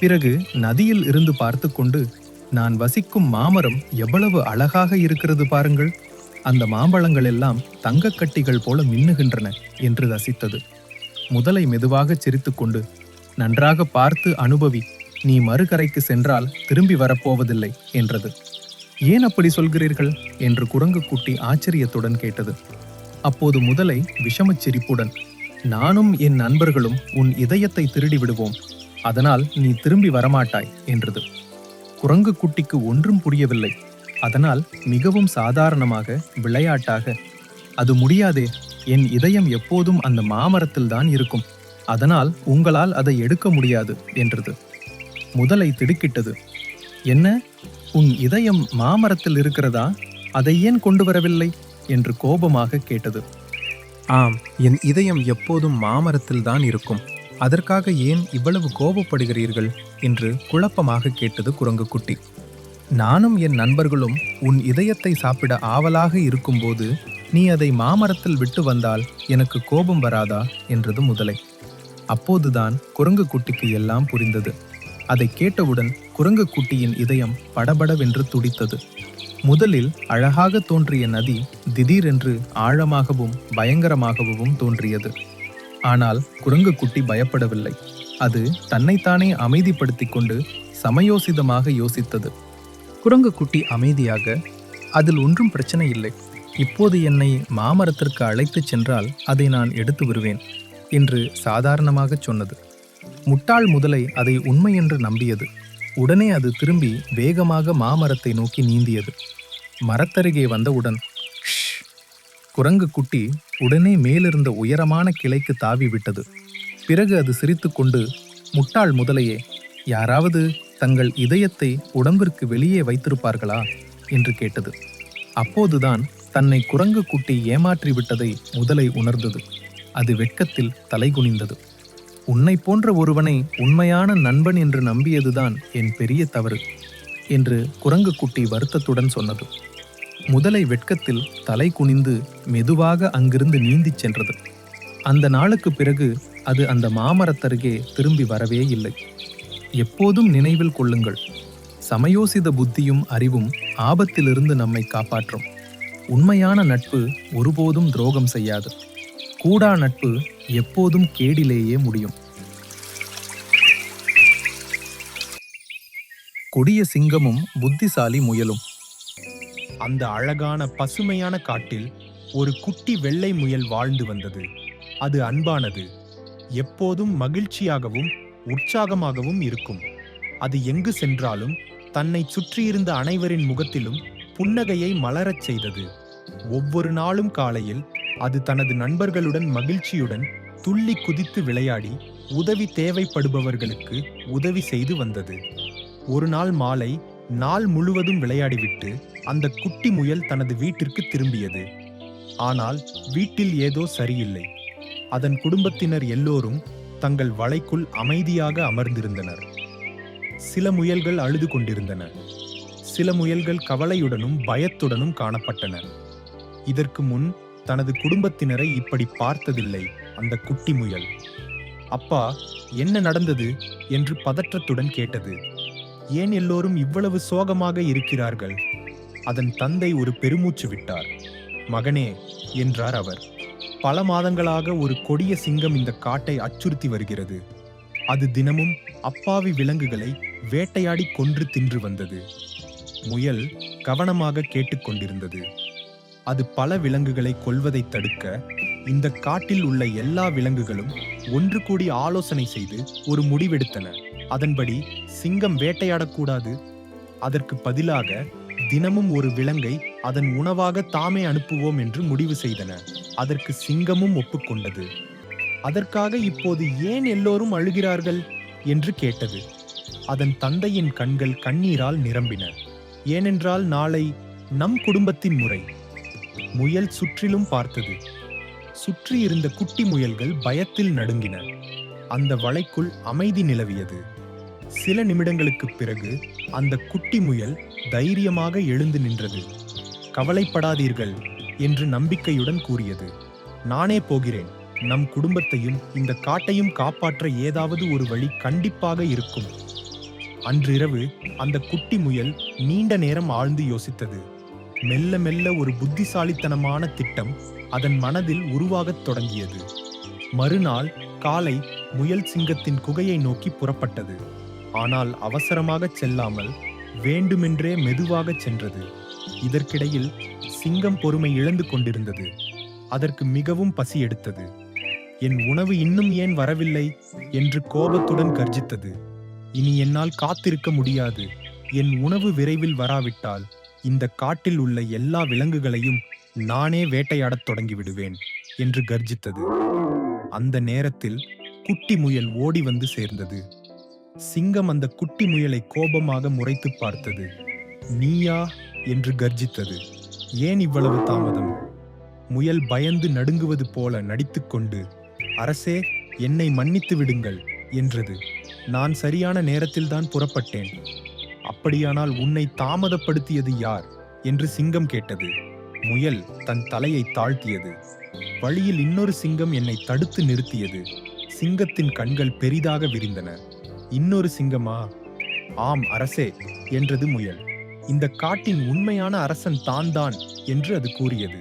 பிறகு நதியில் இருந்து பார்த்து கொண்டு, நான் வசிக்கும் மாமரம் எவ்வளவு அழகாக இருக்கிறது பாருங்கள், அந்த மாம்பழங்கள் எல்லாம் தங்கக்கட்டிகள் போல மின்னுகின்றன என்று ரசித்தது. முதலை மெதுவாக சிரித்துக்கொண்டு, நன்றாக பார்த்து அனுபவி, நீ மறுகரைக்கு சென்றால் திரும்பி வரப்போவதில்லை என்றது. ஏன் அப்படி சொல்கிறீர்கள் என்று குரங்கு குட்டி ஆச்சரியத்துடன் கேட்டது. அப்போது முதலை விஷமச் சிரிப்புடன், நானும் என் நண்பர்களும் உன் இதயத்தை திருடி விடுவோம், அதனால் நீ திரும்பி வரமாட்டாய் என்றது. குரங்கு குட்டிக்கு ஒன்றும் புரியவில்லை. அதனால் மிகவும் சாதாரணமாக விளையாட்டாக, அது முடியாதே, என் இதயம் எப்போதும் அந்த மாமரத்தில்தான் இருக்கும். அதனால் உங்களால் அதை எடுக்க முடியாது என்றது. முதலை திடுக்கிட்டது. என்ன, உன் இதயம் மாமரத்தில் இருக்கிறதா? அதை ஏன் கொண்டு வரவில்லை என்று கோபமாக கேட்டது. ஆம், என் இதயம் எப்போதும் மாமரத்தில்தான் இருக்கும். அதற்காக ஏன் இவ்வளவு கோபப்படுகிறீர்கள் என்று குழப்பமாக கேட்டது குரங்குக்குட்டி. நானும் என் நண்பர்களும் உன் இதயத்தை சாப்பிட ஆவலாக இருக்கும்போது நீ அதை மாமரத்தில் விட்டு வந்தால் எனக்கு கோபம் வராதா என்றது முதலை. அப்போதுதான் குரங்குக்குட்டிக்கு எல்லாம் புரிந்தது. அதை கேட்டவுடன் குரங்குக்குட்டியின் இதயம் படபடவென்று துடித்தது. முதலில் அழகாக தோன்றிய நதி திடீரென்று ஆழமாகவும் பயங்கரமாகவும் தோன்றியது. ஆனால் குரங்குக்குட்டி பயப்படவில்லை. அது தன்னைத்தானே அமைதிப்படுத்திக் கொண்டு சமயோசிதமாக யோசித்தது. குரங்குக்குட்டி அமைதியாக, அதில் ஒன்றும் பிரச்சனை இல்லை. இப்போது என்னை மாமரத்திற்கு அழைத்துச் சென்றால் அதை நான் எடுத்து வருவேன் என்று சாதாரணமாக சொன்னது. முட்டாள் முதலை அதை உண்மை என்று நம்பியது. உடனே அது திரும்பி வேகமாக மாமரத்தை நோக்கி நீந்தியது. மரத்தருகே வந்தவுடன் குரங்குக்குட்டி உடனே மேலிருந்த உயரமான கிளைக்கு தாவி விட்டது. பிறகு அது சிரித்துக்கொண்டு, முட்டாள் முதலையே, யாராவது தங்கள் இதயத்தை உடம்பிற்கு வெளியே வைத்திருப்பார்களா என்று கேட்டது. அப்போதுதான் தன்னை குரங்குக்குட்டி ஏமாற்றி விட்டதை முதலை உணர்ந்தது. அது வெட்கத்தில் தலைகுனிந்தது. உன்னை போன்ற ஒருவனை உண்மையான நண்பன் என்று நம்பியதுதான் என் பெரிய தவறு என்று குரங்குக்குட்டி வருத்தத்துடன் சொன்னது. முதலை வெட்கத்தில் தலை குனிந்து மெதுவாக அங்கிருந்து நீந்திச் சென்றது. அந்த நாளுக்கு பிறகு அது அந்த மாமரத்தருகே திரும்பி வரவே இல்லை. எப்போதும் நினைவில் கொள்ளுங்கள், சமயோசித புத்தியும் அறிவும் ஆபத்திலிருந்து நம்மை காப்பாற்றும். உண்மையான நட்பு ஒருபோதும் துரோகம் செய்யாது. கூடா நட்பு எப்போதும் கேடிலேயே முடியும். கொடிய சிங்கமும் புத்திசாலி முயலும். அந்த அழகான பசுமையான காட்டில் ஒரு குட்டி வெள்ளை முயல் வாழ்ந்து வந்தது. அது அன்பானது, எப்போதும் மகிழ்ச்சியாகவும் உற்சாகமாகவும் இருக்கும். அது எங்கு சென்றாலும் தன்னை சுற்றியிருந்த அனைவரின் முகத்திலும் புன்னகையை மலரச் செய்தது. ஒவ்வொரு நாளும் காலையில் அது தனது நண்பர்களுடன் மகிழ்ச்சியுடன் துள்ளி குதித்து விளையாடி உதவி தேவைப்படுபவர்களுக்கு உதவி செய்து வந்தது. ஒரு நாள் மாலை நாள் முழுவதும் விளையாடிவிட்டு அந்த குட்டி முயல் தனது வீட்டிற்கு திரும்பியது. ஆனால் வீட்டில் ஏதோ சரியில்லை. அதன் குடும்பத்தினர் எல்லோரும் தங்கள் வலைக்குள் அமைதியாக அமர்ந்திருந்தனர். சில முயல்கள் அழுது கொண்டிருந்தன. சில முயல்கள் கவலையுடனும் பயத்துடனும் காணப்பட்டன. இதற்கு முன் தனது குடும்பத்தினரை இப்படி பார்த்ததில்லை அந்த குட்டி முயல். அப்பா, என்ன நடந்தது என்று பதற்றத்துடன் கேட்டது. ஏன் எல்லோரும் இவ்வளவு சோகமாக இருக்கிறார்கள்? அதன் தந்தை ஒரு பெருமூச்சு விட்டார். மகனே, என்றார் அவர், பல மாதங்களாக ஒரு கொடிய சிங்கம் இந்த காட்டை அச்சுறுத்தி வருகிறது. அது தினமும் அப்பாவி விலங்குகளை வேட்டையாடி கொன்று தின்று வந்தது. முயல் கவனமாக கேட்டுக்கொண்டிருந்தது. அது பல விலங்குகளை கொல்வதை தடுக்க இந்த காட்டில் உள்ள எல்லா விலங்குகளும் ஒன்று கூடி ஆலோசனை செய்து ஒரு முடிவெடுத்தன. அதன்படி சிங்கம் வேட்டையாடக்கூடாது. அதற்கு பதிலாக தினமும் ஒரு விலங்கை அதன் உணவாக தாமே அனுப்புவோம் என்று முடிவு செய்தன. அதற்கு சிங்கமும் ஒப்புக்கொண்டது. அதற்காக இப்போது ஏன் எல்லோரும் அழுகிறார்கள் என்று கேட்டது. அதன் தந்தையின் கண்கள் கண்ணீரால் நிரம்பின. ஏனென்றால் நாளை நம் குடும்பத்தின் முறை. முயல் சுற்றிலும் பார்த்தது. சுற்றி இருந்த குட்டி முயல்கள் பயத்தில் நடுங்கின. அந்த வலைக்குள் அமைதி நிலவியது. சில நிமிடங்களுக்கு பிறகு அந்த குட்டி முயல் தைரியமாக எழுந்து நின்றது. கவலைப்படாதீர்கள் என்று நம்பிக்கையுடன் கூறியது. நானே போகிறேன். நம் குடும்பத்தையும் இந்த காட்டையும் காப்பாற்ற ஏதாவது ஒரு வழி கண்டிப்பாக இருக்கும். அன்றிரவு அந்த குட்டி முயல் நீண்ட நேரம் ஆழ்ந்து யோசித்தது. மெல்ல மெல்ல ஒரு புத்திசாலித்தனமான திட்டம் அதன் மனதில் உருவாகத் தொடங்கியது. மறுநாள் காலை முயல் சிங்கத்தின் குகையை நோக்கி புறப்பட்டது. ஆனால் அவசரமாகச் செல்லாமல் வேண்டுமென்றே மெதுவாகச் சென்றது. இதற்கிடையில் சிங்கம் பொறுமை இழந்து கொண்டிருந்தது. அதற்கு மிகவும் பசி எடுத்தது. என் உணவு இன்னும் ஏன் வரவில்லை என்று கோபத்துடன் கர்ஜித்தது. இனி என்னால் காத்திருக்க முடியாது. என் உணவு விரைவில் வராவிட்டால் இந்த காட்டில் உள்ள எல்லா விலங்குகளையும் நானே வேட்டையாடத் தொடங்கிவிடுவேன் என்று கர்ஜித்தது. அந்த நேரத்தில் குட்டி முயல் ஓடி வந்து சேர்ந்தது. சிங்கம் அந்த குட்டி முயலை கோபமாக முறைத்து பார்த்தது. நீயா என்று கர்ஜித்தது. ஏன் இவ்வளவு தாமதம்? முயல் பயந்து நடுங்குவது போல நடித்துக்கொண்டு, அரசே, என்னை மன்னித்து விடுங்கள் என்றது. நான் சரியான நேரத்தில்தான் புறப்பட்டேன். அப்படியானால் உன்னை தாமதப்படுத்தியது யார் என்று சிங்கம் கேட்டது. முயல் தன் தலையை தாழ்த்தியது. வழியில் இன்னொரு சிங்கம் என்னை தடுத்து நிறுத்தியது. சிங்கத்தின் கண்கள் பெரிதாக விரிந்தன. இன்னொரு சிங்கமா? ஆம் அரசே என்றது முயல். இந்த காட்டின் உண்மையான அரசன் தான் என்று அது கூறியது.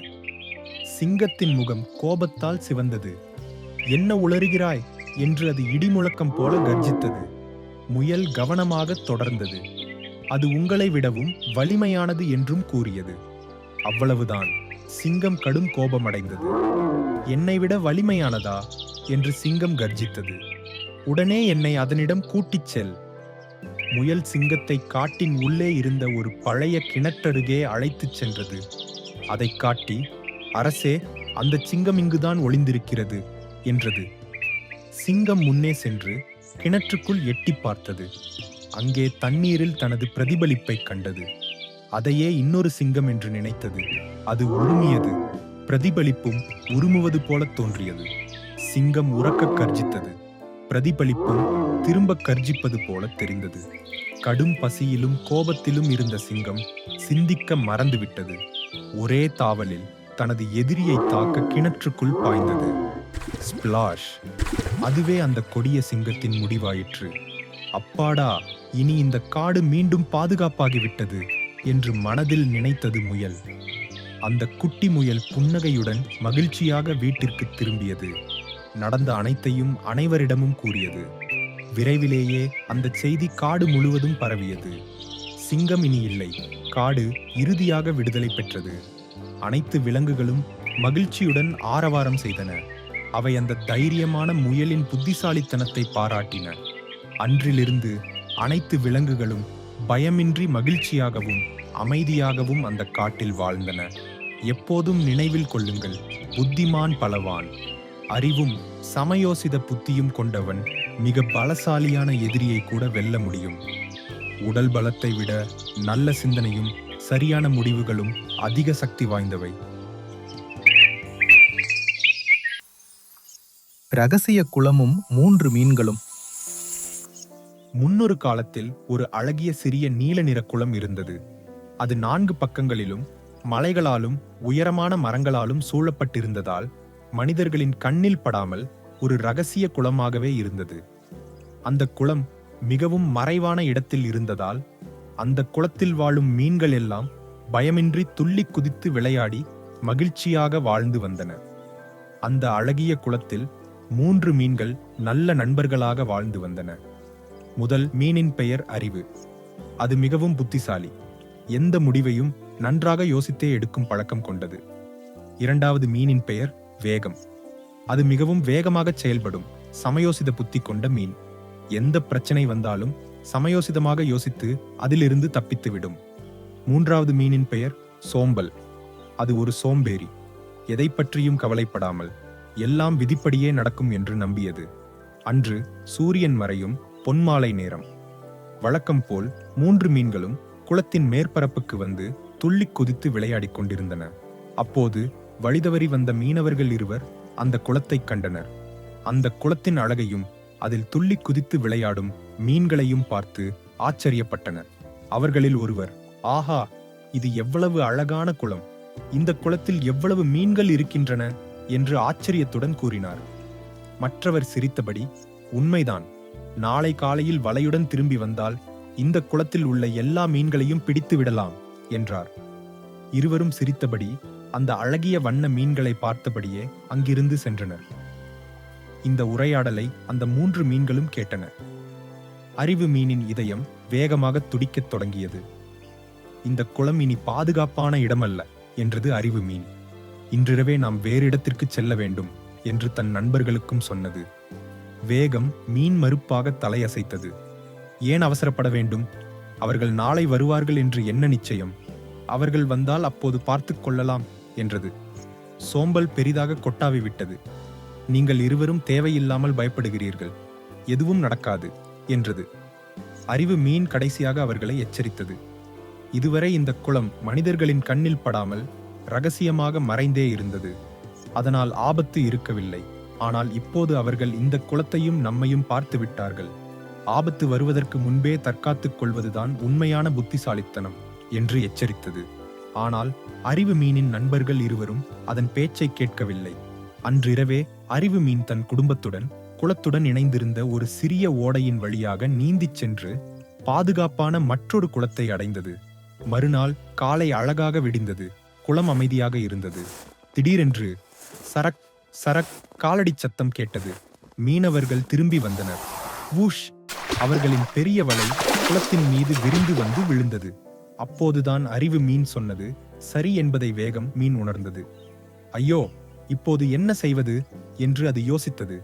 சிங்கத்தின் முகம் கோபத்தால் சிவந்தது. என்ன உளறுகிறாய் என்று அது இடிமுழக்கம் போல கர்ஜித்தது. முயல் கவனமாக தொடர்ந்தது. அது உங்களை விடவும் வலிமையானது என்றும் கூறியது. அவ்வளவுதான். சிங்கம் கடும் கோபமடைந்தது. என்னை விட வலிமையானதா என்று சிங்கம் கர்ஜித்தது. உடனே என்னை அதனிடம் கூட்டிச் செல். முயல் சிங்கத்தை காட்டின் உள்ளே இருந்த ஒரு பழைய கிணற்றருகே அழைத்துச் சென்றது. அதை காட்டி, அரசே, அந்த சிங்கம் இங்குதான் ஒளிந்திருக்கிறது என்றது. சிங்கம் முன்னே சென்று கிணற்றுக்குள் எட்டி பார்த்தது. அங்கே தண்ணீரில் தனது பிரதிபலிப்பை கண்டது. அதையே இன்னொரு சிங்கம் என்று நினைத்தது. அது உருமியது. பிரதிபலிப்பும் உருமுவது போல தோன்றியது. சிங்கம் உரக்க கர்ஜித்தது. பிரதிபலிப்பும் திரும்ப கர்ஜிப்பது போல தெரிந்தது. கடும் பசியிலும் கோபத்திலும் இருந்த சிங்கம் சிந்திக்க மறந்துவிட்டது. ஒரே தாவலில் தனது எதிரியை தாக்க கிணற்றுக்குள் பாய்ந்தது. ஸ்பிளாஷ்! அதுவே அந்த கொடிய சிங்கத்தின் முடிவாயிற்று. அப்பாடா, இனி இந்த காடு மீண்டும் பாதுகாப்பாகிவிட்டது என்று மனதில் நினைத்தது முயல். அந்த குட்டி முயல் புன்னகையுடன் மகிழ்ச்சியாக வீட்டிற்கு திரும்பியது. நடந்த அனைத்தையும் அனைவரிடமும் கூறியது. விரைவிலேயே அந்த செய்தி காடு முழுவதும் பரவியது. சிங்கம் இனி இல்லை. காடு இறுதியாக விடுதலை பெற்றது. அனைத்து விலங்குகளும் மகிழ்ச்சியுடன் ஆரவாரம் செய்தன. அவை அந்த தைரியமான முயலின் புத்திசாலித்தனத்தை பாராட்டின. அன்றிலிருந்து அனைத்து விலங்குகளும் பயமின்றி மகிழ்ச்சியாகவும் அமைதியாகவும் அந்த காட்டில் வாழ்ந்தன. எப்போதும் நினைவில் கொள்ளுங்கள், புத்திமான் பலவான். அறிவும் சமயோசித புத்தியும் கொண்டவன் மிக பலசாலியான எதிரியை கூட வெல்ல முடியும். உடல் பலத்தை விட நல்ல சிந்தனையும் சரியான முடிவுகளும் அதிக சக்தி வாய்ந்தவை. ரகசிய குளமும் 3 மீன்களும். முன்னொரு காலத்தில் ஒரு அழகிய சிறிய நீல நிற குளம் இருந்தது. அது 4 பக்கங்களிலும் மலைகளாலும் உயரமான மரங்களாலும் சூழப்பட்டிருந்ததால் மனிதர்களின் கண்ணில் படாமல் ஒரு ரகசிய குளமாகவே இருந்தது. அந்த குளம் மிகவும் மறைவான இடத்தில் இருந்ததால் அந்த குளத்தில் வாழும் மீன்கள் எல்லாம் பயமின்றி துள்ளி குதித்து விளையாடி மகிழ்ச்சியாக வாழ்ந்து வந்தன. அந்த அழகிய குளத்தில் 3 மீன்கள் நல்ல நண்பர்களாக வாழ்ந்து வந்தன. முதல் மீனின் பெயர் அறிவு. அது மிகவும் புத்திசாலி. எந்த முடிவையும் நன்றாக யோசித்தே எடுக்கும் பழக்கம் கொண்டது. இரண்டாவது மீனின் பெயர் வேகம். அது மிகவும் வேகமாக செயல்படும் சமயோசித புத்தி கொண்ட மீன். எந்த பிரச்சனை வந்தாலும் சமயோசிதமாக யோசித்து அதிலிருந்து தப்பித்துவிடும். மூன்றாவது மீனின் பெயர் சோம்பல். அது ஒரு சோம்பேறி. எதை பற்றியும் கவலைப்படாமல் எல்லாம் விதிப்படியே நடக்கும் என்று நம்பியது. அன்று சூரியன் மறையும் பொன்மாலை நேரம். வழக்கம் போல் 3 மீன்களும் குளத்தின் மேற்பரப்புக்கு வந்து துள்ளி குதித்து விளையாடிக் கொண்டிருந்தன. அப்போது வழிதவறி வந்த மீனவர்கள் இருவர் அந்த குளத்தை கண்டனர். அந்த குளத்தின் அழகையும் அதில் துள்ளி குதித்து விளையாடும் மீன்களையும் பார்த்து ஆச்சரியப்பட்டனர். அவர்களில் ஒருவர், ஆஹா, இது எவ்வளவு அழகான குளம்! இந்த குளத்தில் எவ்வளவு மீன்கள் இருக்கின்றன என்று ஆச்சரியத்துடன் கூறினார். மற்றவர் சிரித்தபடி, உண்மைதான், நாளை காலையில் வலையுடன் திரும்பி வந்தால் இந்த குளத்தில் உள்ள எல்லா மீன்களையும் பிடித்து விடலாம் என்றார். இருவரும் சிரித்தபடி அந்த அழகிய வண்ண மீன்களை பார்த்தபடியே அங்கிருந்து சென்றனர். இந்த உரையாடலை அந்த 3 மீன்களும் கேட்டன. அறிவு மீனின் இதயம் வேகமாக துடிக்கத் தொடங்கியது. இந்த குளம் இனி பாதுகாப்பான இடமல்ல என்றது அறிவு மீன். இன்றிரவே நாம் வேறு இடத்திற்கு செல்ல வேண்டும் என்று தன் நண்பர்களுக்கும் சொன்னது. வேகம் மீன் மறுப்பாக தலையசைத்தது. ஏன் அவசரப்பட வேண்டும்? அவர்கள் நாளை வருவார்கள் என்று என்ன நிச்சயம்? அவர்கள் வந்தால் அப்போது பார்த்து கொள்ளலாம் என்றது. சோம்பல் பெரிதாக கொட்டாவி விட்டது. நீங்கள் இருவரும் தேவையில்லாமல் பயப்படுகிறீர்கள், எதுவும் நடக்காது என்றது. அறிவு மீன் கடைசியாக அவர்களை எச்சரித்தது. இதுவரை இந்த குளம் மனிதர்களின் கண்ணில் படாமல் ரகசியமாக மறைந்தே இருந்தது. அதனால் ஆபத்து இருக்கவில்லை. ஆனால் இப்போது அவர்கள் இந்த குளத்தையும் நம்மையும் பார்த்து விட்டார்கள். ஆபத்து வருவதற்கு முன்பே தற்காத்துக் கொள்வதுதான் உண்மையான புத்திசாலித்தனம் என்று எச்சரித்தது. ஆனால் அறிவு மீனின் நண்பர்கள் இருவரும் அதன் பேச்சை கேட்கவில்லை. அன்றிரவே அறிவு மீன் தன் குடும்பத்துடன் குளத்துடன் இணைந்திருந்த ஒரு சிறிய ஓடையின் வழியாக நீந்திச் சென்று பாதுகாப்பான மற்றொரு குளத்தை அடைந்தது. மறுநாள் காலை அழகாக விடிந்தது. குளம் அமைதியாக இருந்தது. திடீரென்று சரக் சரக் காலடி சத்தம் கேட்டது. மீனவர்கள் திரும்பி வந்தனர். வூஷ்! அவர்களின் பெரிய வலை குளத்தின் மீது விரிந்து வந்து விழுந்தது. அப்போதுதான் அறிவு மீன் சொன்னது சரி என்பதை வேகம் மீன் உணர்ந்தது. ஐயோ, இப்போது என்ன செய்வது என்று அது யோசித்தது.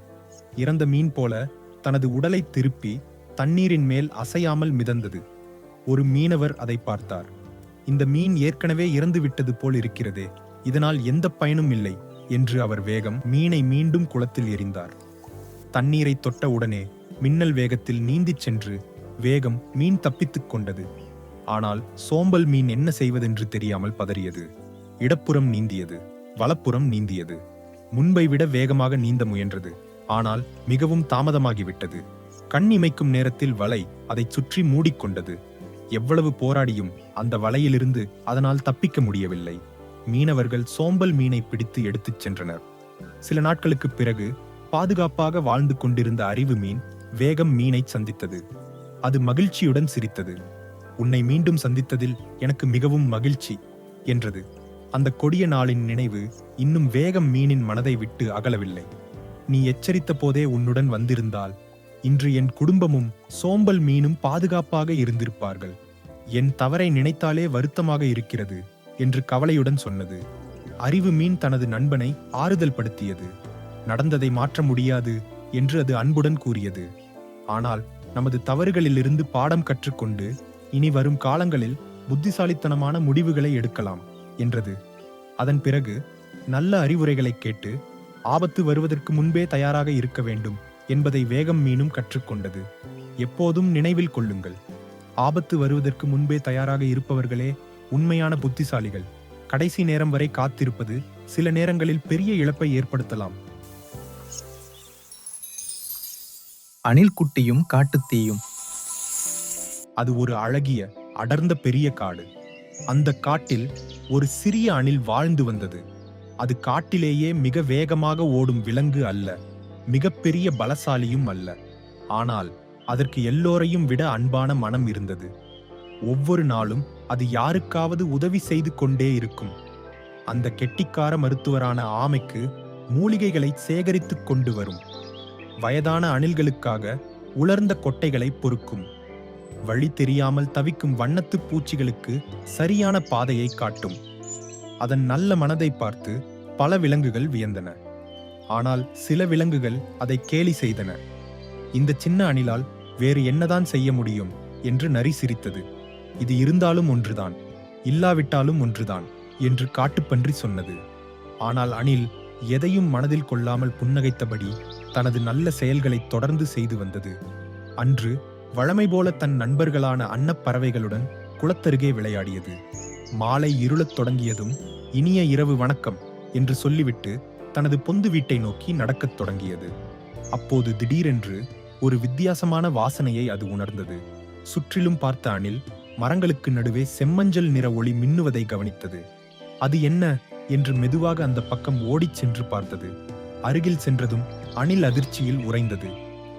இறந்த மீன் போல தனது உடலை திருப்பி தண்ணீரின் மேல் அசையாமல் மிதந்தது. ஒரு மீனவர் அதை பார்த்தார். இந்த மீன் ஏற்கனவே இறந்து விட்டது போல் இருக்கிறதே, இதனால் எந்த பயனும் இல்லை என்று அவர் வேகம் மீனை மீண்டும் குளத்தில் எறிந்தார். தண்ணீரை தொட்ட உடனே மின்னல் வேகத்தில் நீந்திச் சென்று வேகம் மீன் தப்பித்துக் கொண்டது. ஆனால் சோம்பல் மீன் என்ன செய்வதென்று தெரியாமல் பதறியது. இடப்புறம் நீந்தியது, வலப்புறம் நீந்தியது. முன்பை விட வேகமாக நீந்த முயன்றது. ஆனால் மிகவும் தாமதமாகிவிட்டது. கண் இமைக்கும் நேரத்தில் வலை அதை சுற்றி மூடிக்கொண்டது. எவ்வளவு போராடியும் அந்த வலையிலிருந்து அதனால் தப்பிக்க முடியவில்லை. மீனவர்கள் சோம்பல் மீனை பிடித்து எடுத்துச் சென்றனர். சில நாட்களுக்குப் பிறகு பாதுகாப்பாக வாழ்ந்து கொண்டிருந்த அறிவு மீன் வேகம் மீனை சந்தித்தது. அது மகிழ்ச்சியுடன் சிரித்தது. உன்னை மீண்டும் சந்தித்ததில் எனக்கு மிகவும் மகிழ்ச்சி என்றது. அந்த கொடிய நாளின் நினைவு இன்னும் வேகம் மீனின் மனதை விட்டு அகலவில்லை. நீ எச்சரித்த போதே உன்னுடன் வந்திருந்தால் இன்று என் குடும்பமும் சோம்பல் மீனும் பாதுகாப்பாக இருந்திருப்பார்கள். என் தவறை நினைத்தாலே வருத்தமாக இருக்கிறது என்று கவலையுடன் சொன்னது. அறிவு மீன் தனது நண்பனை ஆறுதல் படுத்தியது. நடந்ததை மாற்ற முடியாது என்று அது அன்புடன் கூறியது. ஆனால் நமது தவறுகளிலிருந்து பாடம் கற்றுக்கொண்டு இனி வரும் காலங்களில் புத்திசாலித்தனமான முடிவுகளை எடுக்கலாம் என்றது. அதன் பிறகு நல்ல அறிவுரைகளை கேட்டு ஆபத்து வருவதற்கு முன்பே தயாராக இருக்க வேண்டும் என்பதை வேகம் மீனும் கற்றுக்கொண்டது. எப்போதும் நினைவில் கொள்ளுங்கள், ஆபத்து வருவதற்கு முன்பே தயாராக இருப்பவர்களே உண்மையான புத்திசாலிகள். கடைசி நேரம் வரை காத்திருப்பது சில நேரங்களில் பெரிய இழப்பை ஏற்படுத்தலாம். அணில் குட்டியும் காட்டுத்தீயும். அது ஒரு அழகிய அடர்ந்த பெரிய காடு. அந்த காட்டில் ஒரு சிறிய அணில் வாழ்ந்து வந்தது. அது காட்டிலேயே மிக வேகமாக ஓடும் விலங்கு அல்ல, மிகப்பெரிய பலசாலியும் அல்ல. ஆனால் அதற்கு எல்லோரையும் விட அன்பான மனம் இருந்தது. ஒவ்வொரு நாளும் அது யாருக்காவது உதவி செய்து கொண்டே இருக்கும். அந்த கெட்டிக்கார மருத்துவரான ஆமைக்கு மூலிகைகளை சேகரித்துக் கொண்டு வரும். வயதான அணில்களுக்காக உலர்ந்த கொட்டைகளை பொறுக்கும். வழி தெரியாமல் தவிக்கும் வண்ணத்து பூச்சிகளுக்கு சரியான பாதையை காட்டும். அதன் நல்ல மனதை பார்த்து பல விலங்குகள் வியந்தன. ஆனால் சில விலங்குகள் அதை கேலி செய்தன. இந்த சின்ன அணிலால் வேறு என்னதான் செய்ய முடியும் என்று நரி சிரித்தது. இது இருந்தாலும் ஒன்றுதான், இல்லாவிட்டாலும் ஒன்றுதான் என்று காட்டுப்பன்றி சொன்னது. ஆனால் அணில் எதையும் மனதில் கொள்ளாமல் புன்னகைத்தபடி தனது நல்ல செயல்களை தொடர்ந்து செய்து வந்தது. அன்று வழமை போல தன் நண்பர்களான அன்னப்பறவைகளுடன் குளத்தருகே விளையாடியது. மாலை இருளத் தொடங்கியதும் இனிய இரவு வணக்கம் என்று சொல்லிவிட்டு தனது பொந்து வீட்டை நோக்கி நடக்கத் தொடங்கியது. அப்போது திடீரென்று ஒரு வித்தியாசமான வாசனையை அது உணர்ந்தது. சுற்றிலும் பார்த்த அணில் மரங்களுக்கு நடுவே செம்மஞ்சள் நிற ஒளி மின்னுவதை கவனித்தது. அது என்ன என்று மெதுவாக அந்த பக்கம் ஓடிச் சென்று பார்த்தது. அருகில் சென்றதும் அணில் அதிர்ச்சியில் உறைந்தது.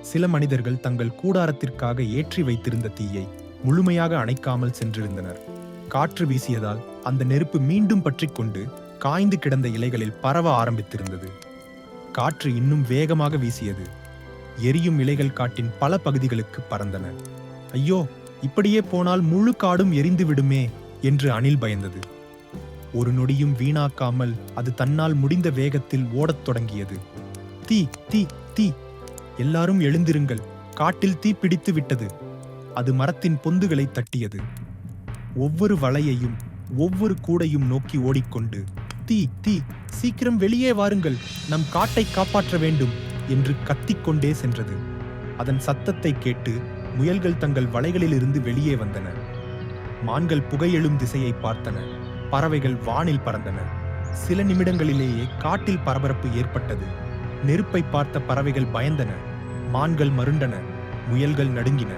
சில மனிதர்கள் தங்கள் கூடாரத்திற்காக ஏற்றி வைத்திருந்த தீயை முழுமையாக அணைக்காமல் சென்றிருந்தனர். காற்று வீசியதால் அந்த நெருப்பு மீண்டும் பற்றிக்கொண்டு காய்ந்து கிடந்த இலைகளில் பரவ ஆரம்பித்திருந்தது. காற்று இன்னும் வேகமாக வீசியது. எரியும் இலைகள் காட்டின் பல பகுதிகளுக்கு பறந்தன. ஐயோ, இப்படியே போனால் முழு காடும் எரிந்து விடுமே என்று அணில் பயந்தது. ஒரு நொடியும் வீணாக்காமல் அது தன்னால் முடிந்த வேகத்தில் ஓடத் தொடங்கியது. தீ தீ தீ, எல்லாரும் எழுந்திருங்கள், காட்டில் தீ பிடித்து விட்டது. அது மரத்தின் பொந்துகளை தட்டியது. ஒவ்வொரு வலையையும் ஒவ்வொரு கூடையும் நோக்கி ஓடிக்கொண்டு தீ தீ, சீக்கிரம் வெளியே வாருங்கள், நம் காட்டை காப்பாற்ற வேண்டும் என்று கத்திக்கொண்டே சென்றது. அதன் சத்தத்தை கேட்டு முயல்கள் தங்கள் வலைகளிலிருந்து வெளியே வந்தன. மான்கள் புகையெழும் திசையை பார்த்தன. பறவைகள் வானில் பறந்தன. சில நிமிடங்களிலேயே காட்டில் பரபரப்பு ஏற்பட்டது. நெருப்பை பார்த்த பறவைகள் பயந்தன. மான்கள் மருண்டன. முயல்கள் நடுங்கின.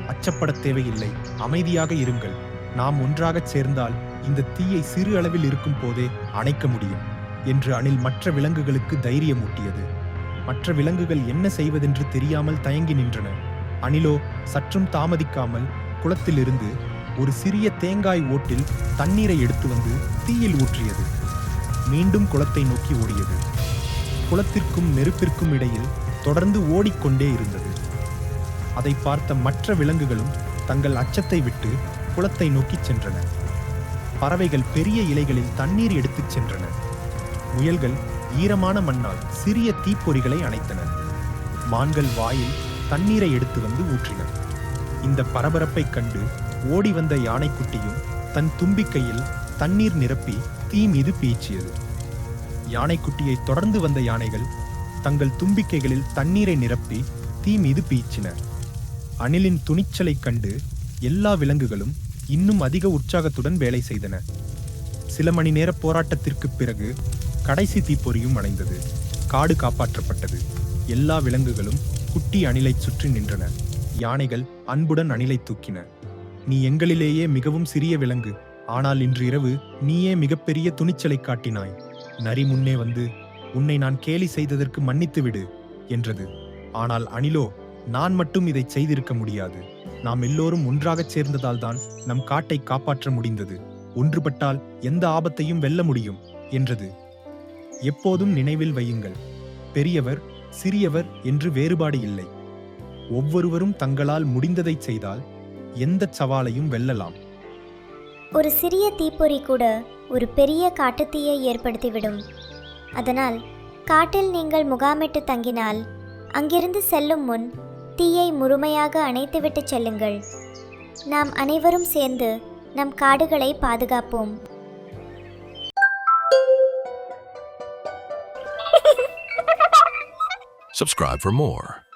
அச்சப்படத் தேவையில்லை, அமைதியாக இருங்கள். நாம் ஒன்றாகச் சேர்ந்தால் இந்த தீயை சிறு அளவில் இருக்கும் போதே அணைக்க முடியும் என்று அணில் மற்ற விலங்குகளுக்கு தைரியமூட்டியது. மற்ற விலங்குகள் என்ன செய்வதென்று தெரியாமல் தயங்கி நின்றன. அணிலோ சற்றும் தாமதிக்காமல் குளத்திலிருந்து ஒரு சிறிய தேங்காய் ஓட்டில் தண்ணீரை எடுத்து வந்து தீயில் ஊற்றியது. மீண்டும் குளத்தை நோக்கி ஓடியது. குளத்திற்கும் நெருப்பிற்கும் இடையில் தொடர்ந்து ஓடிக்கொண்டே இருந்தது. அதை பார்த்த மற்ற விலங்குகளும் தங்கள் அச்சத்தை விட்டு குளத்தை நோக்கிச் சென்றன. பறவைகள் பெரிய இலைகளில் தண்ணீர் எடுத்துச் சென்றன. முயல்கள் ஈரமான மண்ணால் சிறிய தீப்பொறிகளை அணைத்தன. மான்கள் வாயில் தண்ணீரை எடுத்து வந்து ஊற்றின. இந்த பரபரப்பைக் கண்டு ஓடி வந்த யானைக்குட்டியும் தன் தும்பிக்கையில் தண்ணீர் நிரப்பி தீ மீது பீய்ச்சியது. யானைக்குட்டியை தொடர்ந்து வந்த யானைகள் தங்கள் தும்பிக்கைகளில் தண்ணீரை நிரப்பி தீ மீது பீய்ச்சின. அணிலின் துணிச்சலைக் கண்டு எல்லா விலங்குகளும் இன்னும் அதிக உற்சாகத்துடன் வேலை செய்தன. சில மணி நேர போராட்டத்திற்குப் பிறகு கடைசி தீப்பொறியும் அணைந்தது. காடு காப்பாற்றப்பட்டது. எல்லா விலங்குகளும் குட்டி அணிலைச் சுற்றி நின்றன. யானைகள் அன்புடன் அணிலை தூக்கின. நீ எங்களிலேயே மிகவும் சிறிய விலங்கு, ஆனால் இன்று இரவு நீயே மிகப்பெரிய துணிச்சலை காட்டினாய். நரி முன்னே வந்து உன்னை நான் கேலி செய்ததற்கு மன்னித்து விடு என்றது. ஆனால் அணிலோ, நான் மட்டும் இதை செய்திருக்க முடியாது. நாம் எல்லோரும் ஒன்றாகச் சேர்ந்ததால் தான் நம் காட்டை காப்பாற்ற முடிந்தது. ஒன்றுபட்டால் எந்த ஆபத்தையும் வெல்ல முடியும் என்றது. எப்போதும் நினைவில் வையுங்கள், பெரியவர் சிறியவர் என்று வேறுபாடு இல்லை. ஒவ்வொருவரும் தங்களால் முடிந்ததை செய்தால் எந்த சவாலையும் வெல்லலாம். ஒரு சிறிய தீப்பொறி கூட ஒரு பெரிய காட்டுத்தீயை ஏற்படுத்திவிடும். அதனால் காட்டில் நீங்கள் முகாமிட்டு தங்கினால் அங்கிருந்து செல்லும் முன் தீயை முழுமையாக அணைத்துவிட்டு செல்லுங்கள். நாம் அனைவரும் சேர்ந்து நம் காடுகளை பாதுகாப்போம். Subscribe for more.